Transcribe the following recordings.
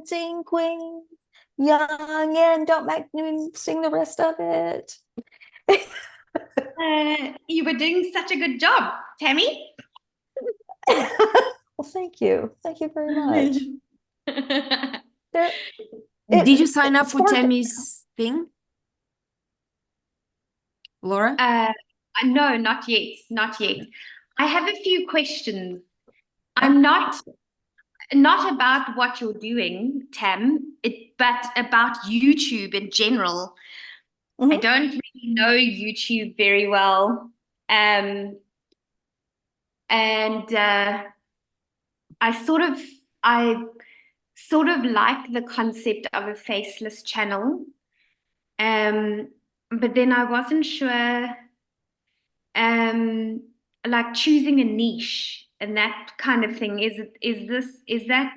dancing queen, young and don't make me sing the rest of it. You were doing such a good job, Tammy. Well, thank you. Thank you very much. There, Did you sign up it's for hard to, Tammy's thing, Laura? Uh, no, not yet, not yet. I have a few questions. oh, I'm not about what you're doing, but about YouTube in general. I mhm. don't really know YouTube very well. Um, and I sort of like the concept of a faceless channel. Um, but then I wasn't sure, um, like choosing a niche and that kind of thing. Is that,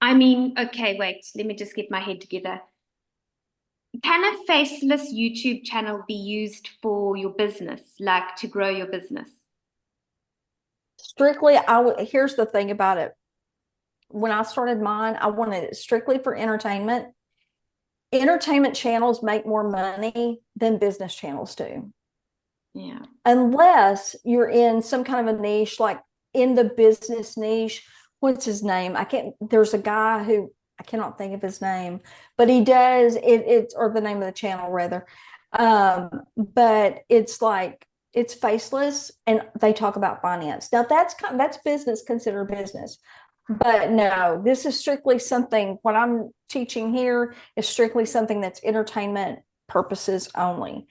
I mean, okay, wait, let me just get my head together. Can a faceless YouTube channel be used for your business, like to grow your business? Strictly, here's the thing about it. When I started mine, I wanted it strictly for entertainment. Entertainment channels make more money than business channels do. Yeah. Unless you're in some kind of a niche, like in the business niche. What's his name? I can't, there's a guy who I cannot think of his name, but he does it's or the name of the channel rather. But it's like it's faceless and they talk about finance. Now that's business, considered business. But no, this is strictly something, what I'm teaching here is strictly something that's entertainment purposes only.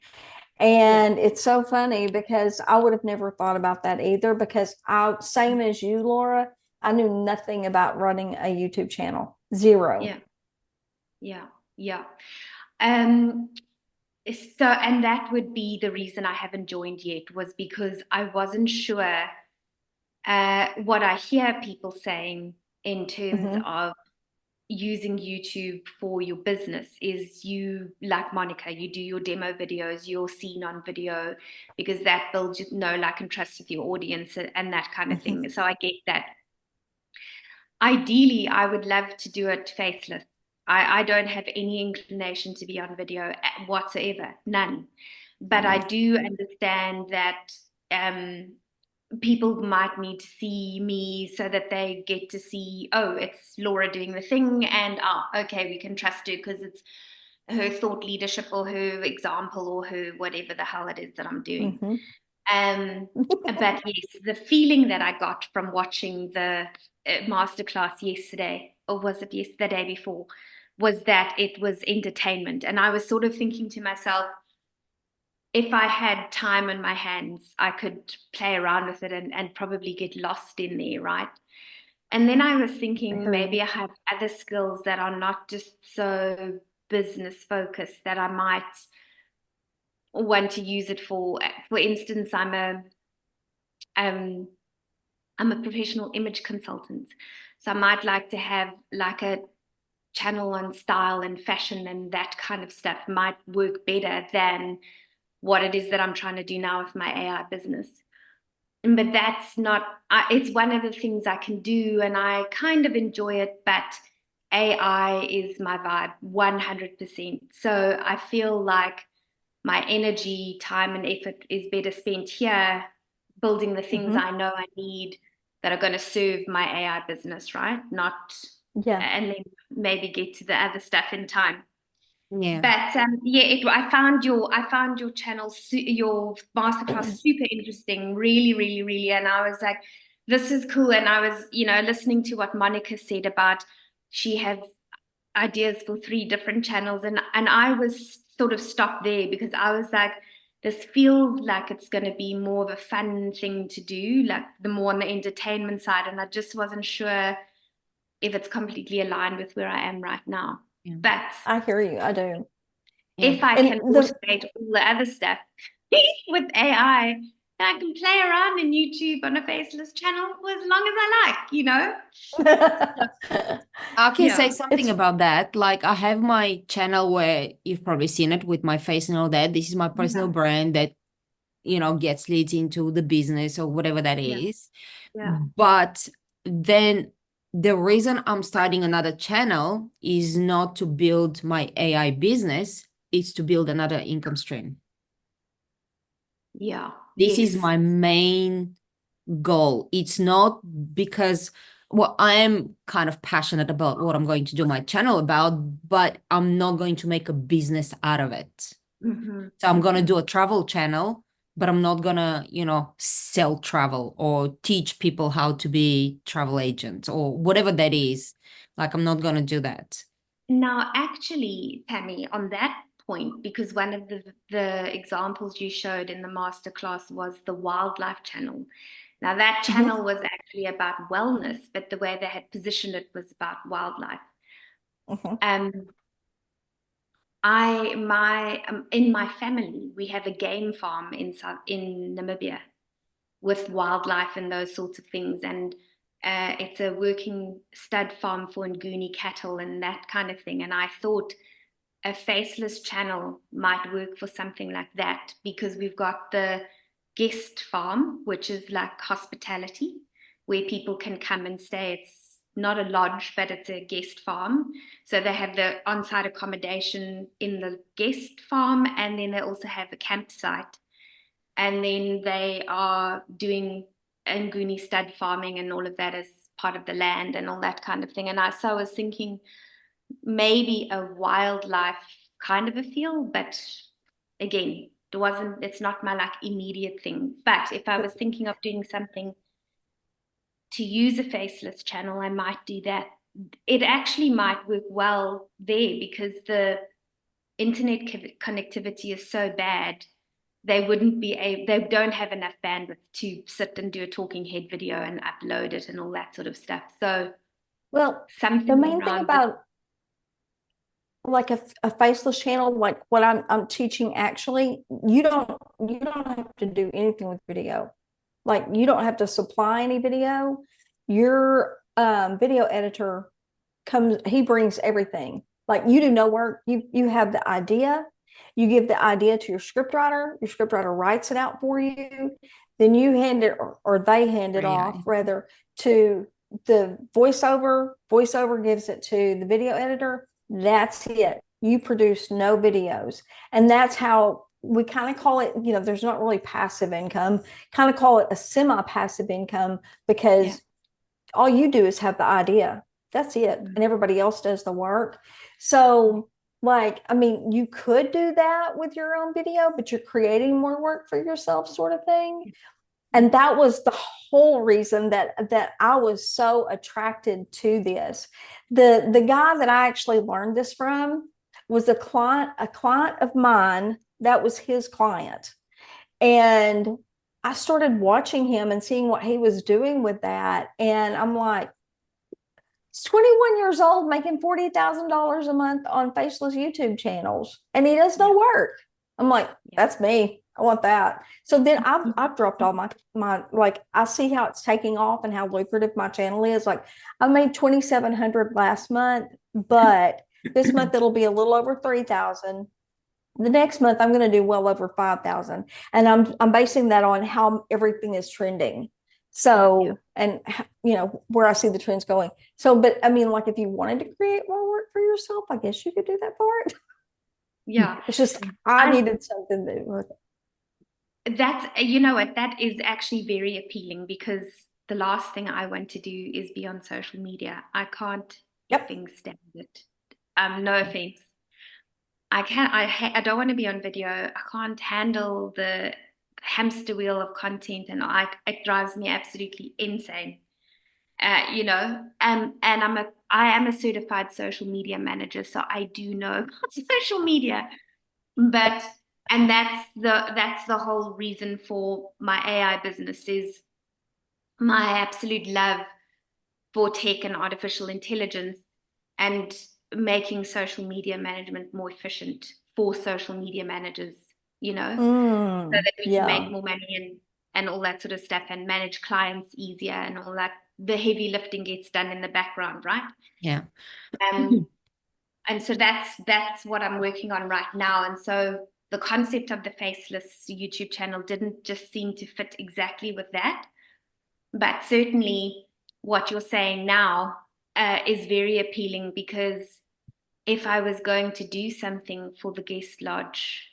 Yeah. And it's so funny because I would have never thought about that either because same as you, Laura, I knew nothing about running a YouTube channel. Zero. Yeah. Yeah. Yeah. Um, so, and that would be the reason I haven't joined yet, was because I wasn't sure what I hear people saying in terms Mhm. of using YouTube for your business is, you, like Monica, you do your demo videos, you're seen on video because that builds, like and trust with your audience and that kind of Mhm. thing. So I get that. Ideally, I would love to do it faceless. I don't have any inclination to be on video whatsoever, none. But I Yeah. do understand that um, people might need to see me so that they get to see, oh, it's Laura doing the thing, and okay, we can trust her because it's her thought leadership or her example or her whatever the hell it is that I'm doing. Mhm. But yes, the feeling that I got from watching the masterclass yesterday, or was it yesterday, the day before, was that it was entertainment. And I was sort of thinking to myself, if I had time on my hands, I could play around with it and probably get lost in there, right? And then I was I thinking hear maybe you. I have other skills that are not just so business focused that I might want to use it for. For instance, um I'm a professional image consultant. So I might like to have like a channel on style and fashion, and that kind of stuff might work better than what it is that I'm trying to do now with my AI business. But that's not, it's one of the things I can do and I kind of enjoy it, but AI is my vibe 100%. So I feel like my energy, time, and effort is better spent here building the things Mhm. I know I need that are going to serve my AI business, right? Not, Yeah. and then maybe get to the other stuff in time. Yeah. But yeah, I found your channel, your masterclass super interesting, really, really, really. And I was like, this is cool. And I was, listening to what Monica said about she has ideas for three different channels, and I was sort of stopped there because I was like, this feels like it's going to be more of a fun thing to do, like the more on the entertainment side, and I just wasn't sure if it's completely aligned with where I am right now. Yeah. But I hear you. I do. Yeah. if I And can the automate all the other stuff with AI, then I can play around in YouTube on a faceless channel for as long as I like. I can say Yeah. something it's about that. Like I have my channel where you've probably seen it with my face and all that. This is my personal Yeah. brand that, gets leads into the business or whatever that Yeah. is. Yeah. But then the reason I'm starting another channel is not to build my AI business, it's to build another income stream. Yeah. This is Yes. my main goal. It's not because, well, I am kind of passionate about what I'm going to do my channel about, but I'm not going to make a business out of it. Mm-hmm. So I'm going to do a travel channel, but I'm not going to, sell travel or teach people how to be travel agents or whatever that is. Like, I'm not going to do that. Now, actually, Tammy, on that point, because one of the examples you showed in the masterclass was the wildlife channel. Now, that Mhm. channel was actually about wellness, but the way they had positioned it was about wildlife. Mhm. In my family, we have a game farm in Namibia with wildlife and those sorts of things, and it's a working stud farm for Nguni cattle and that kind of thing. And I thought a faceless channel might work for something like that, because we've got the guest farm, which is like hospitality, where people can come and stay. It's not a lodge, but it's a guest farm. So they have the on-site accommodation in the guest farm, and then they also have a campsite. And then they are doing Nguni stud farming and all of that as part of the land and all that kind of thing. And so I was thinking maybe a wildlife kind of a feel, but again, it's not my like immediate thing. But if I was thinking of doing something to use a faceless channel, I might do that. It actually might work well there because the internet connectivity is so bad. They don't have enough bandwidth to sit and do a talking head video and upload it and all that sort of stuff. So Well, the something main thing around this. about like a faceless channel, like what I'm teaching, actually, you don't have to do anything with video. Like you don't have to supply any video. Your video editor he brings everything. Like you do no work. You have the idea, you give the idea to your scriptwriter writes it out for you, then you hand it, or they hand it AI. off rather, to the voiceover gives it to the video editor. That's it. You produce no videos. And that's how we kind of call it, there's not really passive income, kind of call it a semi-passive income, because all you do is have the idea. That's it. And everybody else does the work. So, like, I mean, you could do that with your own video, but you're creating more work for yourself, sort of thing. And that was the whole reason that I was so attracted to this. The guy that I actually learned this from was a client of mine. That was his client. And I started watching him and seeing what he was doing with that. And I'm like, he's 21 years old, making $40,000 a month on faceless YouTube channels, and he does no work. I'm like, that's me. I want that. So then I've dropped all my like, I see how it's taking off and how lucrative my channel is. Like, I made 2,700 last month, but this month it'll be a little over 3,000. The next month I'm going to do well over 5,000, and I'm basing that on how everything is trending. So, and where I see the trends going. So, but I mean, like, if you wanted to create more work for yourself, I guess you could do that for it. Yeah. It's just I needed something to do with it. That's, you know what, that is actually very appealing, because the last thing I want to do is be on social media. I can't stand it. No offense. I don't want to be on video. I can't handle the hamster wheel of content, and it drives me absolutely insane. And I am a certified social media manager, so I do know about social media. But and that's the whole reason for my AI business, is my absolute love for tech and artificial intelligence, and making social media management more efficient for social media managers, so that we can make more money and all that sort of stuff, and manage clients easier and all that. The heavy lifting gets done in the background, right? Yeah. And so that's what I'm working on right now. And so the concept of the faceless YouTube channel didn't just seem to fit exactly with that. But certainly what you're saying now is very appealing, because if I was going to do something for the guest lodge,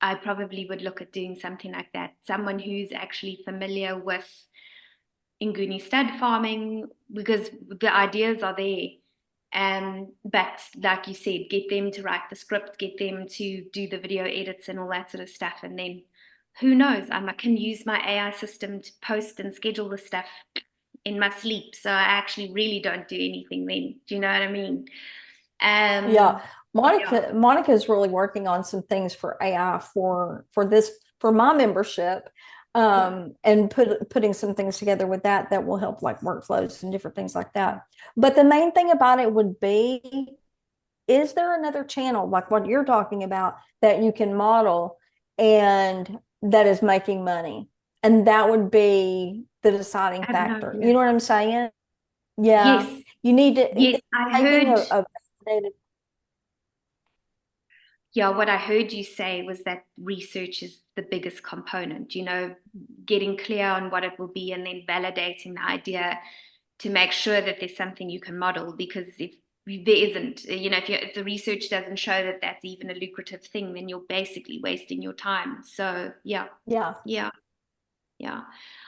I probably would look at doing something like that. Someone who's actually familiar with Nguni stud farming, because the ideas are there. But like you said, get them to write the script, get them to do the video edits and all that sort of stuff. And then who knows, I can use my AI system to post and schedule the stuff in my sleep. So I actually really don't do anything then. Do you know what I mean? Yeah. Monica is really working on some things for AI for my membership, and putting some things together with that will help, like workflows and different things like that. But the main thing about it would be, is there another channel like what you're talking about that you can model and that is making money? And that would be the deciding factor. You know what I'm saying? Yeah. Yes. You need to, Yes, I heard. Yeah, what I heard you say was that research is the biggest component, getting clear on what it will be and then validating the idea to make sure that there's something you can model. Because if there isn't, if the research doesn't show that that's even a lucrative thing, then you're basically wasting your time. So yeah.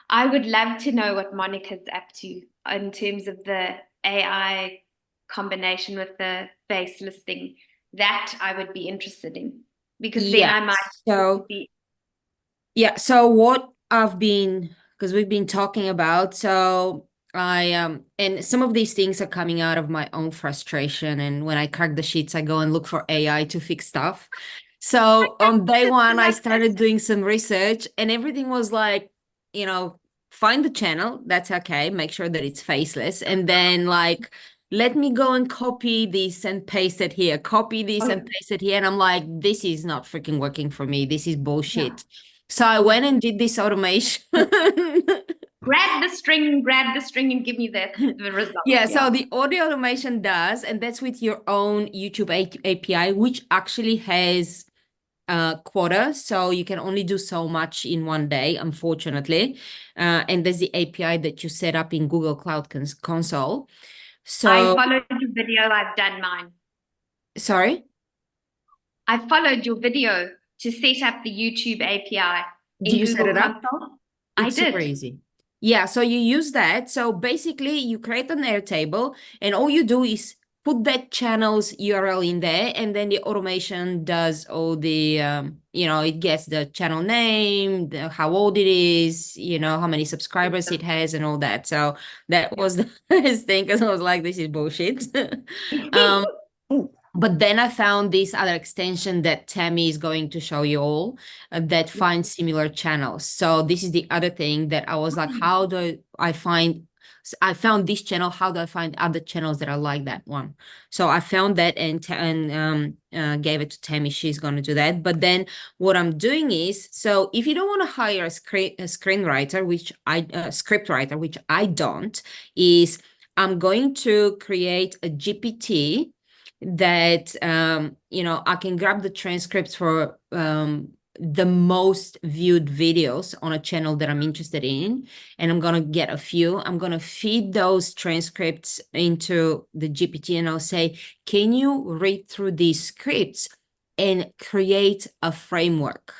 I would love to know what Monica's up to in terms of the AI combination with the face listing. That I would be interested in, because then I might be. Yeah, so what because we've been talking about, so and some of these things are coming out of my own frustration, and when I crack the sheets, I go and look for AI to fix stuff. So on day one, I started doing some research, and everything was like, find the channel, that's okay, make sure that it's faceless, and then like, let me go and copy this and paste it here, copy this and paste it here. And I'm like, this is not freaking working for me. This is bullshit. Yeah. So I went and did this automation. grab the string and give me the result. Yeah, so the audio automation does, and that's with your own YouTube API, which actually has quota, so you can only do so much in one day, unfortunately. And there's the API that you set up in Google Cloud Console. So I followed your video, I've done mine. Sorry? I followed your video to set up the YouTube API. Did you set it up? It's super easy. Yeah, so you use that. So basically you create an Airtable, and all you do is put that channel's URL in there, and then the automation does all the, it gets the channel name, how old it is, how many subscribers it has and all that. So that was the first thing, because I was like, this is bullshit. But then I found this other extension that Tammy is going to show you all that finds similar channels. So this is the other thing that I was like, how do I find... I found this channel. How do I find other channels that are like that one? So I found that and gave it to Tammy. She's going to do that. But then what I'm doing is, so if you don't want to hire a screenwriter, scriptwriter, which I don't, is I'm going to create a GPT that, I can grab the transcripts for the most viewed videos on a channel that I'm interested in, and I'm going to get a few. I'm going to feed those transcripts into the GPT, and I'll say, can you read through these scripts and create a framework,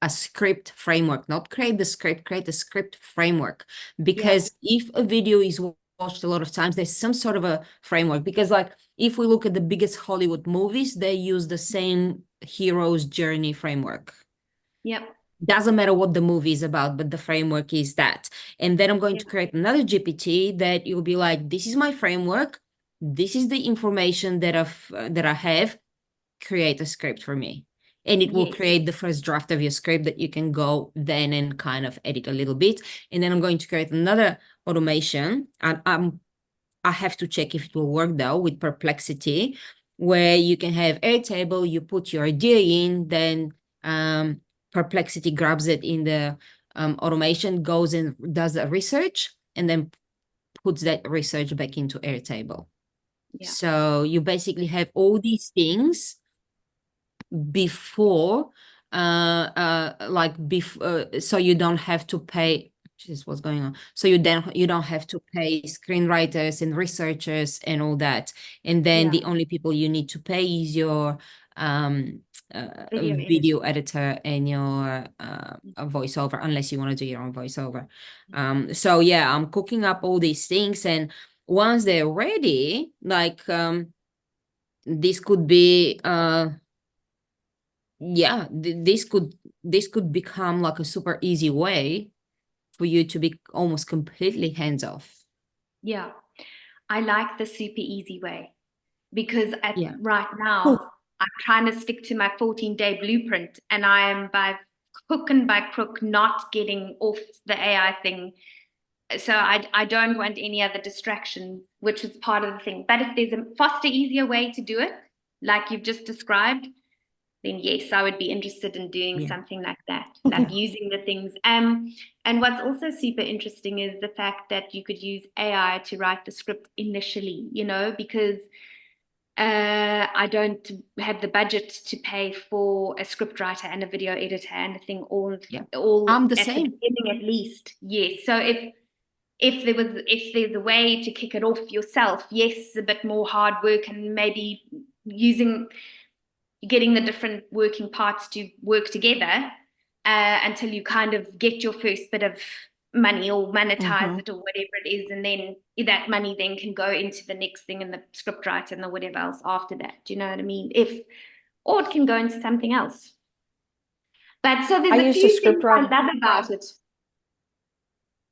a script framework, not create the script, create a script framework. Because if a video is watched a lot of times, there's some sort of a framework. Because like, if we look at the biggest Hollywood movies, they use the same hero's journey framework. Yep. Doesn't matter what the movie is about, but the framework is that. And then I'm going to create another GPT that you'll be like, this is my framework. This is the information that I have. Create a script for me. And it will create the first draft of your script that you can go then and kind of edit a little bit. And then I'm going to create another automation. And I have to check if it will work though, with Perplexity, where you can have Airtable, you put your idea in, then Perplexity grabs it in the automation, goes and does the research, and then puts that research back into Airtable. Yeah. So you basically have all these things before, so you don't have to pay. Jesus, what's going on? So you don't have to pay screenwriters and researchers and all that. And then the Yeah. only people you need to pay is your Video video editor and your voiceover, unless you want to do your own voiceover. So yeah, I'm cooking up all these things, and once they're ready, like this could be yeah, this could become like a super easy way for you to be almost completely hands off. Yeah. I like the super easy way because Yeah. right now I'm trying to stick to my 14-day blueprint, and I am by hook and by crook not getting off the AI thing. So I don't want any other distractions, which is part of the thing. But if there's a faster, easier way to do it, like you've just described, then yes, I would be interested in doing Yeah. something like that, like using the things. And what's also super interesting is the fact that you could use AI to write the script initially, you know, because I don't have the budget to pay for a script writer and a video editor and a thing all I'm the at the same. beginning at least. Yes. So if there's a way to kick it off yourself, yes, a bit more hard work and maybe getting the different working parts to work together until you kind of get your first bit of money or monetize it or whatever it is, and then that money then can go into the next thing in the script writer and the whatever else after that. Do you know what I mean? Or it can go into something else. But so there's I a used a few things script I writer. love about it.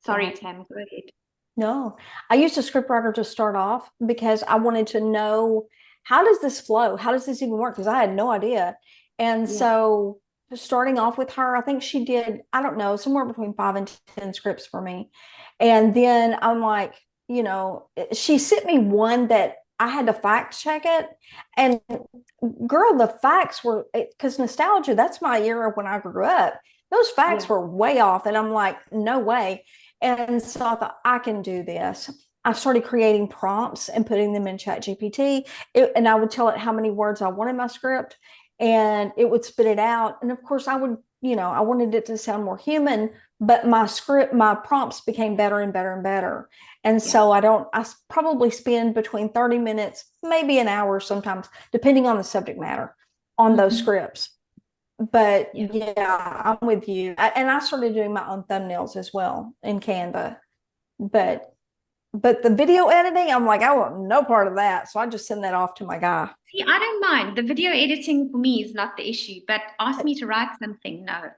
Sorry, Yeah. Tam, go ahead. No, I used a scriptwriter to start off because I wanted to know, how does this flow? How does this even work? Because I had no idea. And Yeah. so starting off with her, I think she did, I don't know, somewhere between 5 and 10 scripts for me. And then I'm like, she sent me one that I had to fact check it. And girl, the facts were, because nostalgia, that's my era when I grew up. Those facts Yeah. were way off. And I'm like, no way. And so I thought, I can do this. I started creating prompts and putting them in ChatGPT, and I would tell it how many words I wanted my script, and it would spit it out. And of course, I wanted it to sound more human, but my prompts became better and better and better. And so I probably spend between 30 minutes, maybe an hour sometimes, depending on the subject matter, on those scripts. But yeah, I'm with you. And I started doing my own thumbnails as well in Canva. But the video editing, I'm like, I want no part of that. So I just send that off to my guy. See, I don't mind. The video editing for me is not the issue, but ask me to write something. No,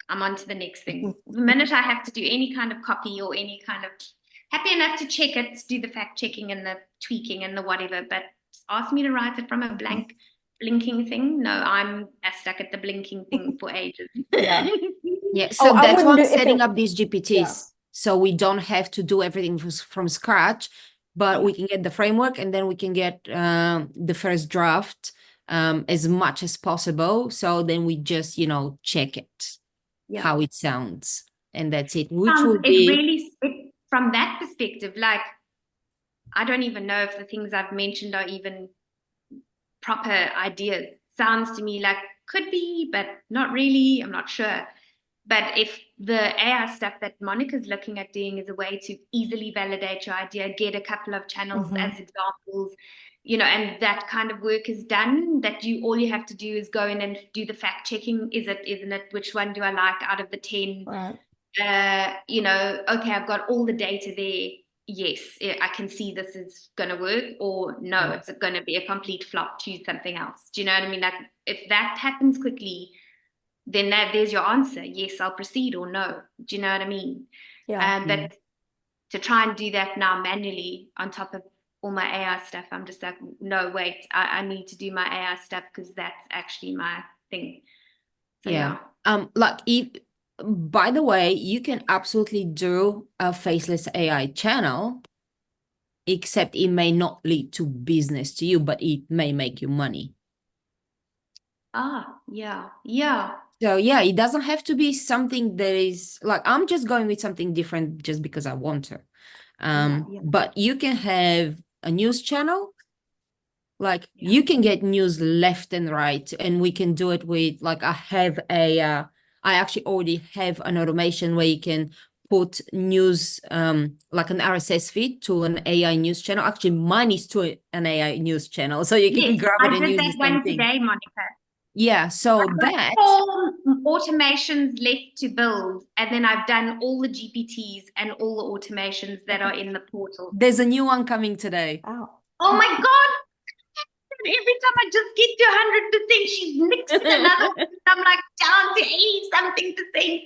I'm on to the next thing. The minute I have to do any kind of copy or any kind of, happy enough to check it, do the fact checking and the tweaking and the whatever, but ask me to write it from a blank blinking thing. No, I'm stuck at the blinking thing for ages. Yeah. Yeah, so that's why I'm setting up these GPTs. Yeah. So we don't have to do everything from scratch, but we can get the framework, and then we can get the first draft as much as possible. So then we just, check it, how it sounds, and that's it. Which would be from that perspective, like, I don't even know if the things I've mentioned are even proper ideas. Sounds to me like could be, but not really. I'm not sure. But if the AI stuff that Monica's looking at doing is a way to easily validate your idea, get a couple of channels as examples, and that kind of work is done, that all you have to do is go in and do the fact checking. Isn't it? Which one do I like out of the 10? Right. Okay, I've got all the data there. Yes, I can see this is going to work, or no, it's going to be a complete flop, choose something else. Do you know what I mean? Like, if that happens quickly, then there's your answer. Yes, I'll proceed, or no. Do you know what I mean? Yeah. But to try and do that now manually on top of all my AI stuff, I'm just like, no, wait, I need to do my AI stuff because that's actually my thing. So, yeah. By the way, you can absolutely do a faceless AI channel, except it may not lead to business to you, but it may make you money. Yeah. So yeah, it doesn't have to be something that is like, I'm just going with something different just because I want to. But you can have a news channel, like you can get news left and right, and we can do it with, like, I actually already have an automation where you can put news, like an RSS feed to an AI news channel. Actually, mine is to an AI news channel, so you can Yes, grab it I and did use that the same one thing. today, Monica. Yeah, so I've got that, 4 automations left to build, and then I've done all the GPTs and all the automations that are in the portal. there's a new one coming today. Wow. Oh my God. Every time I just get to 100%, she's mixing another one. I'm like down to 80 something percent.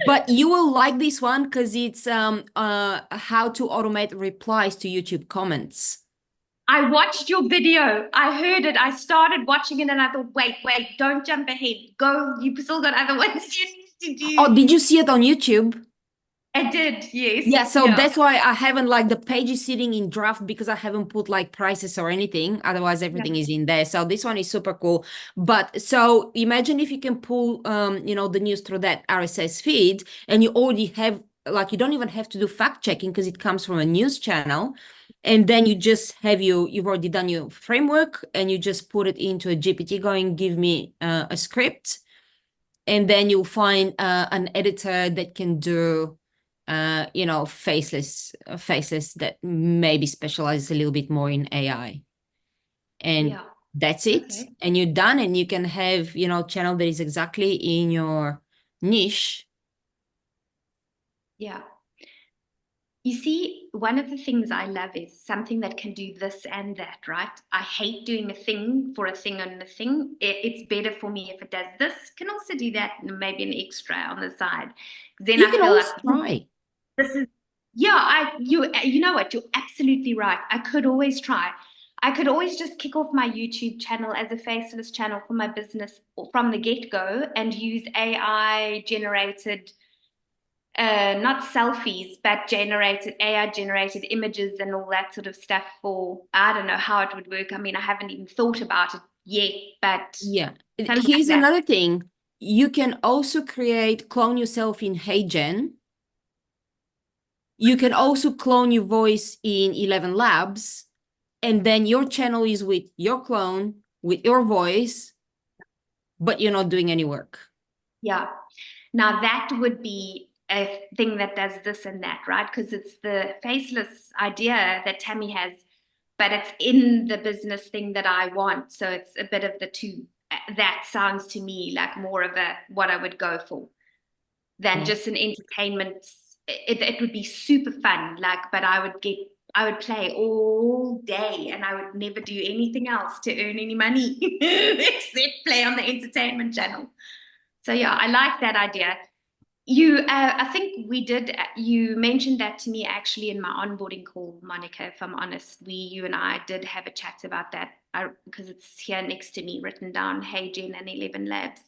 But you will like this one because it's how to automate replies to YouTube comments. I watched your video. I heard it. I started watching it and I thought, wait, don't jump ahead. Go. You've still got other ones you need to do. Oh, did you see it on YouTube? I did, yes. Yeah, so that's why I haven't, like, the page is sitting in draft because I haven't put like prices or anything. Otherwise, everything is in there. So this one is super cool. But so imagine if you can pull, you know, the news through that RSS feed, and you already have, like, you don't even have to do fact checking because it comes from a news channel. And then you just have you've already done your framework, and you just put it into a GPT going, give me a script. And then you'll find an editor that can do you know, faceless that maybe specializes a little bit more in AI. And that's it. Okay. And you're done, and you can have, you know, channel that is exactly in your niche. Yeah. You see, one of the things I love is something that can do this and that, right? I hate doing a thing for a thing on a thing. It's better for me if it does this. Can also do that, and maybe an extra on the side. Then You I can feel always like try. this is, yeah, you know what? You're absolutely right. I could always try. I could always just kick off my YouTube channel as a faceless channel for my business from the get-go and use AI generated not selfies, but AI generated images and all that sort of stuff for, I don't know how it would work. I mean, I haven't even thought about it yet, but Yeah. something Here's like that. another thing. You can also clone yourself in HeyGen. You can also clone your voice in 11 Labs. And then your channel is with your clone, with your voice, but you're not doing any work. Yeah. Now that would be a thing that does this and that, right? Because it's the faceless idea that Tammy has, but it's in the business thing that I want. So it's a bit of the two. That sounds to me like more of a what I would go for than just an entertainment. It would be super fun, like, but I would play all day and I would never do anything else to earn any money except play on the entertainment channel. So yeah, I like that idea. I think you mentioned that to me actually in my onboarding call, Monica, if I'm honest. You and I did have a chat about that because it's here next to me, written down, HeyGen and 11 Labs.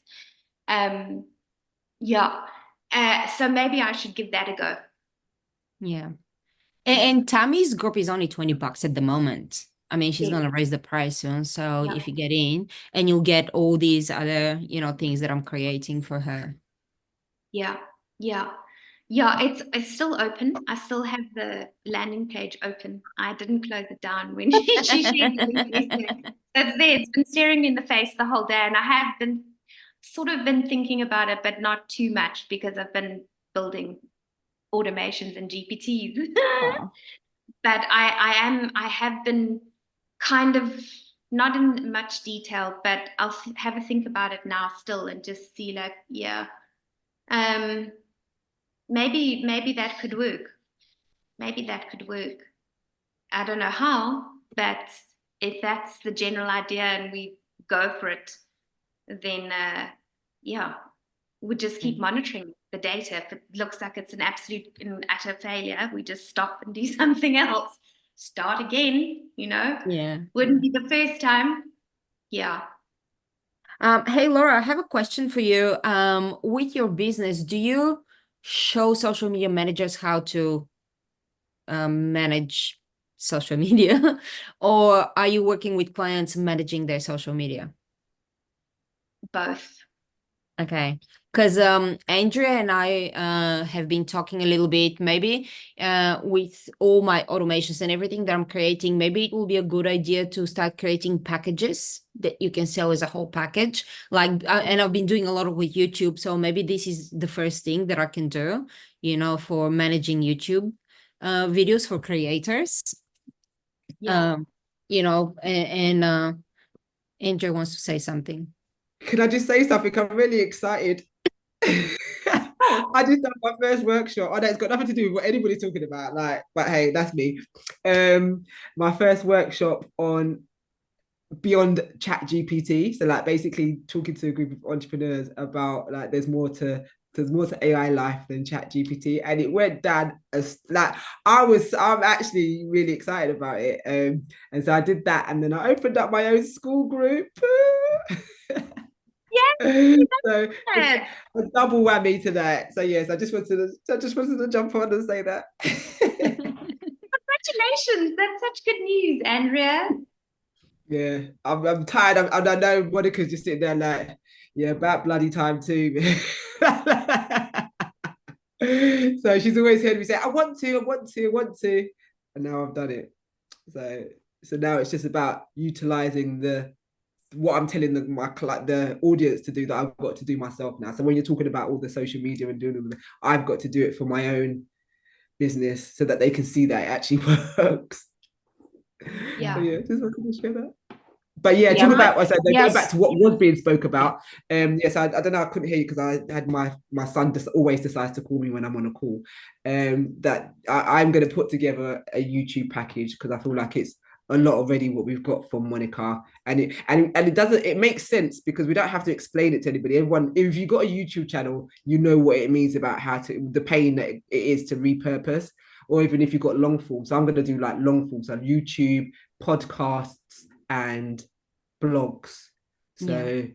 Yeah. So maybe I should give that a go. Yeah. And Tammy's group is only $20 at the moment. I mean, she's going to raise the price soon. So if you get in, and you'll get all these other, you know, things that I'm creating for her. Yeah. It's still open. I still have the landing page open. I didn't close it down when she shared the link yesterday. It's there. It's been staring me in the face the whole day, and I have been thinking about it, but not too much because I've been building automations and GPTs. But I have been kind of not in much detail, but I'll have a think about it now still and just see like, maybe that could work. Maybe that could work. I don't know how, but if that's the general idea and we go for it, then we'll just keep monitoring the data. If it looks like it's an absolute and utter failure, we just stop and do something else. Start again, you know? Yeah. Wouldn't be the first time. Yeah. Hey, Laura, I have a question for you. With your business, do you show social media managers how to manage social media, or are you working with clients managing their social media? Both. Okay, because Andrea and I have been talking a little bit, maybe with all my automations and everything that I'm creating, maybe it will be a good idea to start creating packages that you can sell as a whole package. Like, and I've been doing a lot with YouTube, so maybe this is the first thing that I can do. you know, for managing YouTube videos for creators. Yeah. You know, and Andrew wants to say something. Can I just say something? I'm really excited. I just done my first workshop. Oh, no, it's got nothing to do with what anybody's talking about. Like, but hey, that's me. My first workshop on beyond Chat GPT. So like basically talking to a group of entrepreneurs about like there's more to AI life than Chat GPT. And it went down as like I'm actually really excited about it. And so I did that, and then I opened up my own school group. So Yeah. a double whammy to that. So yes, I just wanted to jump on and say that. Congratulations. That's such good news, Andrea. Yeah, I'm tired. I know Monica's just sitting there like, yeah, about bloody time too. So she's always heard me say, I want to, and now I've done it. So now it's just about utilizing what I'm telling the audience to do that I've got to do myself now. So when you're talking about all the social media and doing all I've got to do it for my own business so that they can see that it actually works. Yeah. So yeah, just wanted to share that. But yeah, Yeah, talk about yes. go back to what was being spoke about. Yes, I don't know, I couldn't hear you because I had my son just always decides to call me when I'm on a call. That I'm going to put together a YouTube package because I feel like it's a lot already what we've got from Monica, and it makes sense because we don't have to explain it to anybody. Everyone, if you've got a YouTube channel, you know what it means about the pain that it is to repurpose, or even if you've got long form. So I'm going to do like long form, so YouTube, podcasts, and blogs. So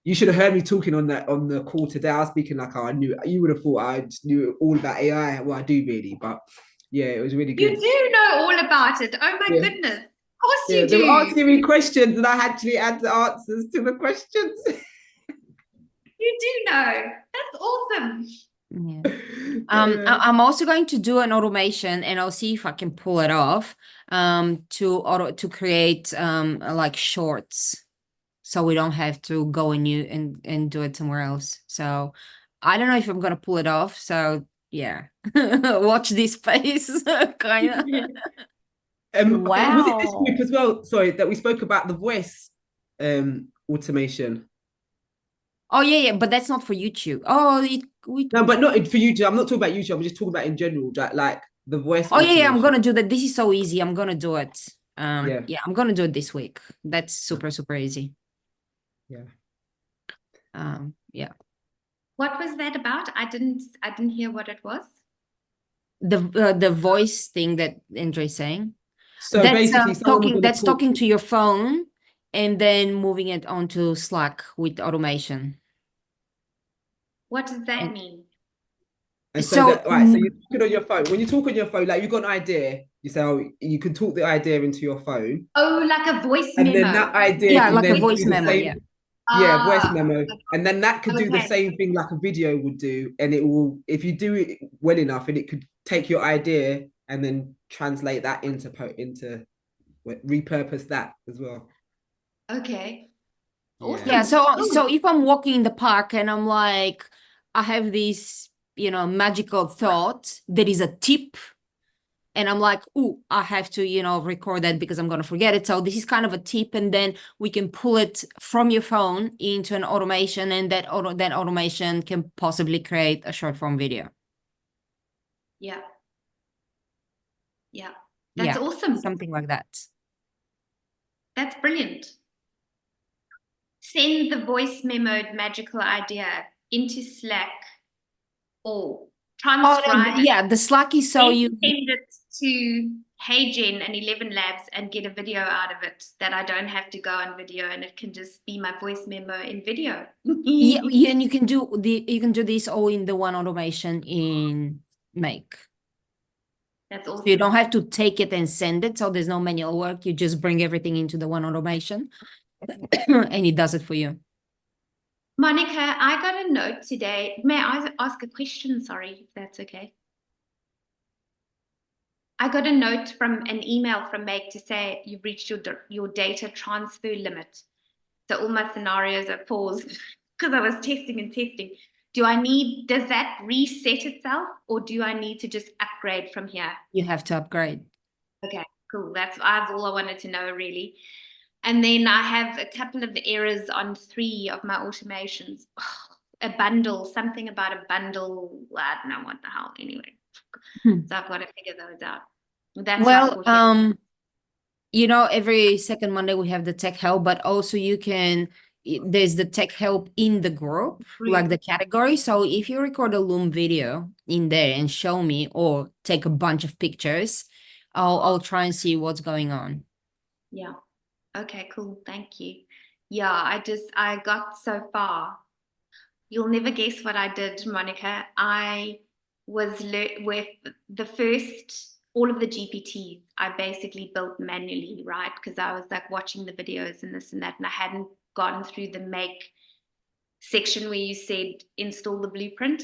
you should have heard me talking on the call today. I was speaking like I knew. You would have thought I just knew all about AI. Well, I do really, but yeah, it was really good. You do know all about it. Oh my goodness. Of course you do. They were asking me questions and I actually had the answers to the questions. You do know. That's awesome. Yeah. I'm also going to do an automation, and I'll see if I can pull it off. To create like shorts, so we don't have to go and do it somewhere else. So I don't know if I'm gonna pull it off. So yeah, watch this space, kind of. Wow. Was it this group as well? Sorry, that we spoke about the voice automation. Oh yeah, but that's not for YouTube. Oh, No, but not for YouTube. I'm not talking about YouTube. I'm just talking about in general, like the voice. Oh yeah, I'm gonna do that. This is so easy. I'm gonna do it. Yeah, I'm gonna do it this week. That's super easy. Yeah. Yeah. What was that about? I didn't hear what it was. The voice thing that Andre's saying. So that's basically, talking to your phone and then moving it onto Slack with automation. What does that mean? And so you're talking on your phone. When you talk on your phone, like you've got an idea, you say, oh, you can talk the idea into your phone. Oh, like a voice and memo. And then that idea, like a voice memo, voice memo. And then that could do the same thing like a video would do. And it will, if you do it well enough, and it could take your idea and then translate that into repurpose that as well. Okay. Awesome. Yeah. So if I'm walking in the park and I'm like, I have this, magical thought, there is a tip, and I'm like, oh, I have to, record that because I'm going to forget it. So this is kind of a tip, and then we can pull it from your phone into an automation, and that automation can possibly create a short form video. Yeah. That's awesome. Something like that. That's brilliant. Send the voice memoed magical idea into Slack or transcribe. The Slack is so you send it to Hey Jen and 11 Labs and get a video out of it that I don't have to go on video, and it can just be my voice memo in video. and you can do this all in the one automation in Make. That's awesome. So you don't have to take it and send it, so there's no manual work. You just bring everything into the one automation and it does it for you. Monica, I got a note today. May I ask a question? Sorry, if that's okay. I got a note from an email from Make to say you've reached your data transfer limit. So all my scenarios are paused because I was testing. does that reset itself, or do I need to just upgrade from here? You have to upgrade. Okay, cool. That's all I wanted to know, really. And then I have a couple of errors on 3 of my automations. A bundle, something about a bundle. I don't know what the hell. Anyway, so I've got to figure those out. That's Well, not you know, every second Monday we have the tech help, but also you can, there's the tech help in the group, like the category. So if you record a Loom video in there and show me, or take a bunch of pictures, I'll try and see what's going on. Yeah. Okay, cool. Thank you. Yeah, I got so far. You'll never guess what I did, Monica. I was with the first, all of the GPTs, I basically built manually, right? Because I was like watching the videos and this and that, and I hadn't gone through the make section where you said install the blueprint.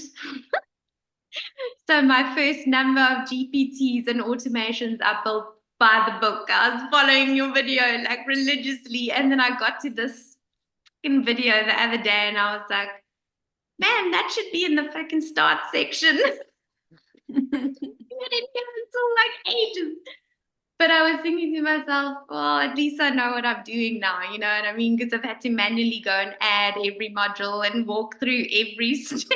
So my first number of GPTs and automations are built by the book. I was following your video like religiously, and then I got to this fucking video the other day and I was like, man, that should be in the fucking start section. I didn't get until like ages. But I was thinking to myself, well, at least I know what I'm doing now, you know what I mean? Because I've had to manually go and add every module and walk through every step.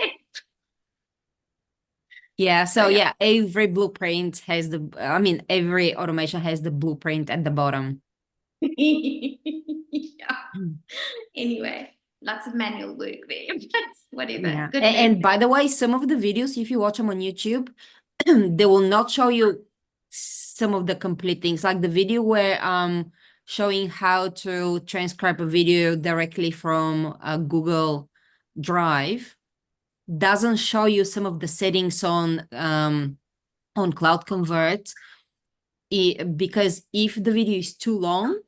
Yeah, so yeah, every blueprint has the, I mean, every automation has the blueprint at the bottom. Yeah. Anyway, lots of manual work there, but whatever. Yeah. Good And by the way, some of the videos, if you watch them on YouTube, they will not show you some of the complete things, like the video where showing how to transcribe a video directly from Google Drive doesn't show you some of the settings on Cloud Convert, because if the video is too long,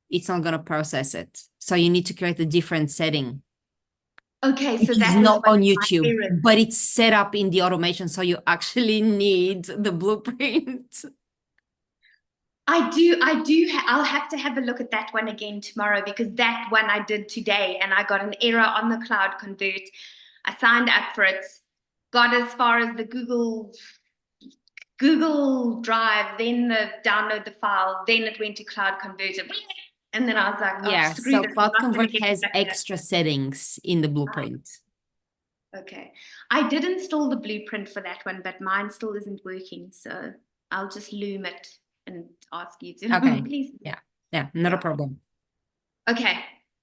it's not going to process it. So you need to create a different setting. Okay, so It's not on YouTube, but it's set up in the automation, so you actually need the blueprint. I'll have to have a look at that one again tomorrow, because that one I did today and I got an error on the Cloud Convert. I signed up for it, got as far as the Google Drive, then the download the file, then it went to Cloud Converter. And then I was like, oh, Yeah, screw so this, Cloud I'm not gonna Convert get has back to that. extra settings in the blueprint. Okay. I did install the blueprint for that one, but mine still isn't working. So I'll just Loom it and ask you to Okay. please. Yeah, not a problem. Okay.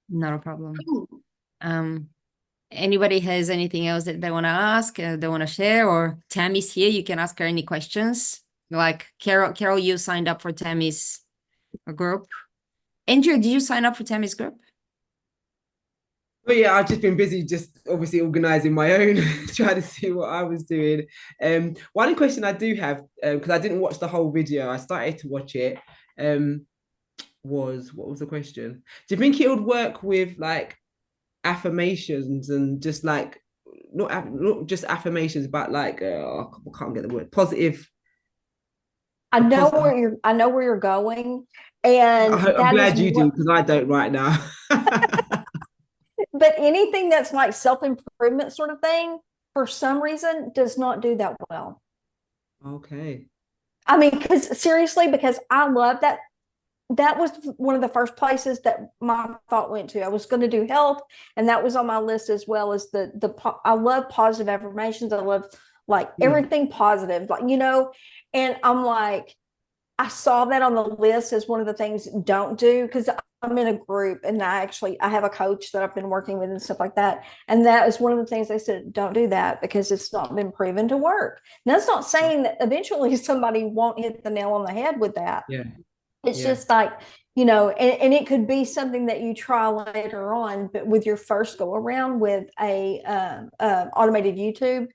Not a problem. Cool. Anybody has anything else that they want to ask, they want to share, or Tammy's here, you can ask her any questions. Like Carol, you signed up for Tammy's group. Andrew, did you sign up for Tammy's group? But yeah, I've just been busy, just obviously organizing my own, trying to see what I was doing. One question I do have, because I didn't watch the whole video, I started to watch it. What was the question? Do you think it would work with like affirmations and just like not just affirmations, but like I can't get the word, positive? I know where you're going, and I'm glad you do, because I don't right now. But anything that's like self-improvement sort of thing, for some reason, does not do that well. Okay. I mean, because I love that. That was one of the first places that my thought went to. I was going to do health, and that was on my list, as well as I love positive affirmations. I love like everything positive, like, you know, and I'm like, I saw that on the list as one of the things don't do, because I'm in a group and I have a coach that I've been working with and stuff like that. And that is one of the things they said, don't do that because it's not been proven to work. Now, that's not saying that eventually somebody won't hit the nail on the head with that. Yeah. It's just like, you know, and it could be something that you try later on, but with your first go around with a automated YouTube,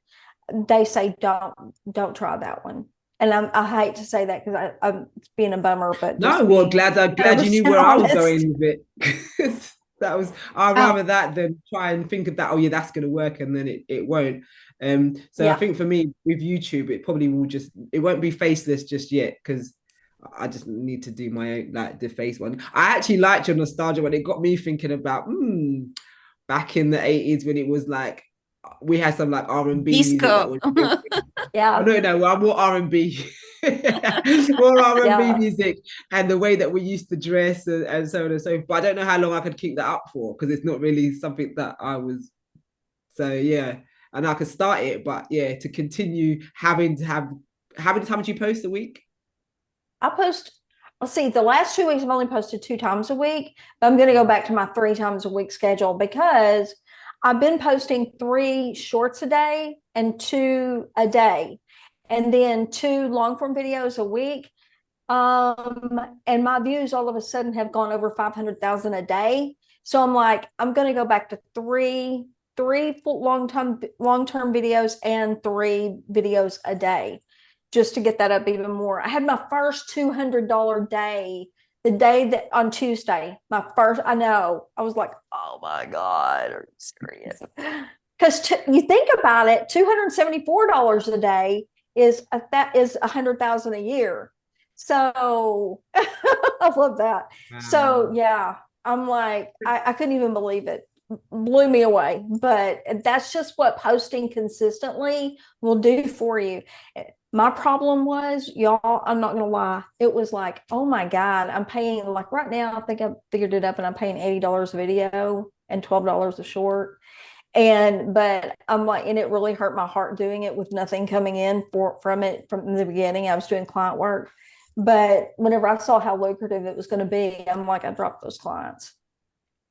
they say don't try that one. And I hate to say that because I'm being a bummer, but no, well, glad you knew where I was going with it. I'd rather that than try and think of that. Oh yeah, that's going to work, and then it won't. I think for me with YouTube, it probably it won't be faceless just yet, because I just need to do my own, like the face one. I actually liked your nostalgia one. It got me thinking about back in the 80s when it was like we had some like R&B music that Disco. was Yeah. no, well, more R&B, more R&B Yeah. music, and the way that we used to dress and so on and so forth. But I don't know how long I could keep that up for because it's not really something that I was. So yeah, and I could start it, but yeah, to continue having to have how many times do you post a week? I post, let's see, the last 2 weeks I've only posted 2 times a week, but I'm going to go back to my 3 times a week schedule because I've been posting 3 shorts a day and 2 a day, and then 2 long form videos a week. And my views all of a sudden have gone over 500,000 a day. So I'm like, I'm going to go back to three full long-term videos and 3 videos a day just to get that up even more. I had my first $200 day, the day that on Tuesday, my first, I know, I was like, oh my God, are you serious? Because you think about it, $274 a day that is 100,000 a year. So I love that. So yeah, I'm like, I couldn't even believe it. Blew me away. But that's just what posting consistently will do for you. My problem was, y'all, I'm not gonna lie, it was like, oh my God, I'm paying, like right now, I think I figured it up and I'm paying $80 a video and $12 a short. But I'm like, and it really hurt my heart doing it with nothing coming in from it from the beginning. I was doing client work. But whenever I saw how lucrative it was going to be, I'm like, I dropped those clients.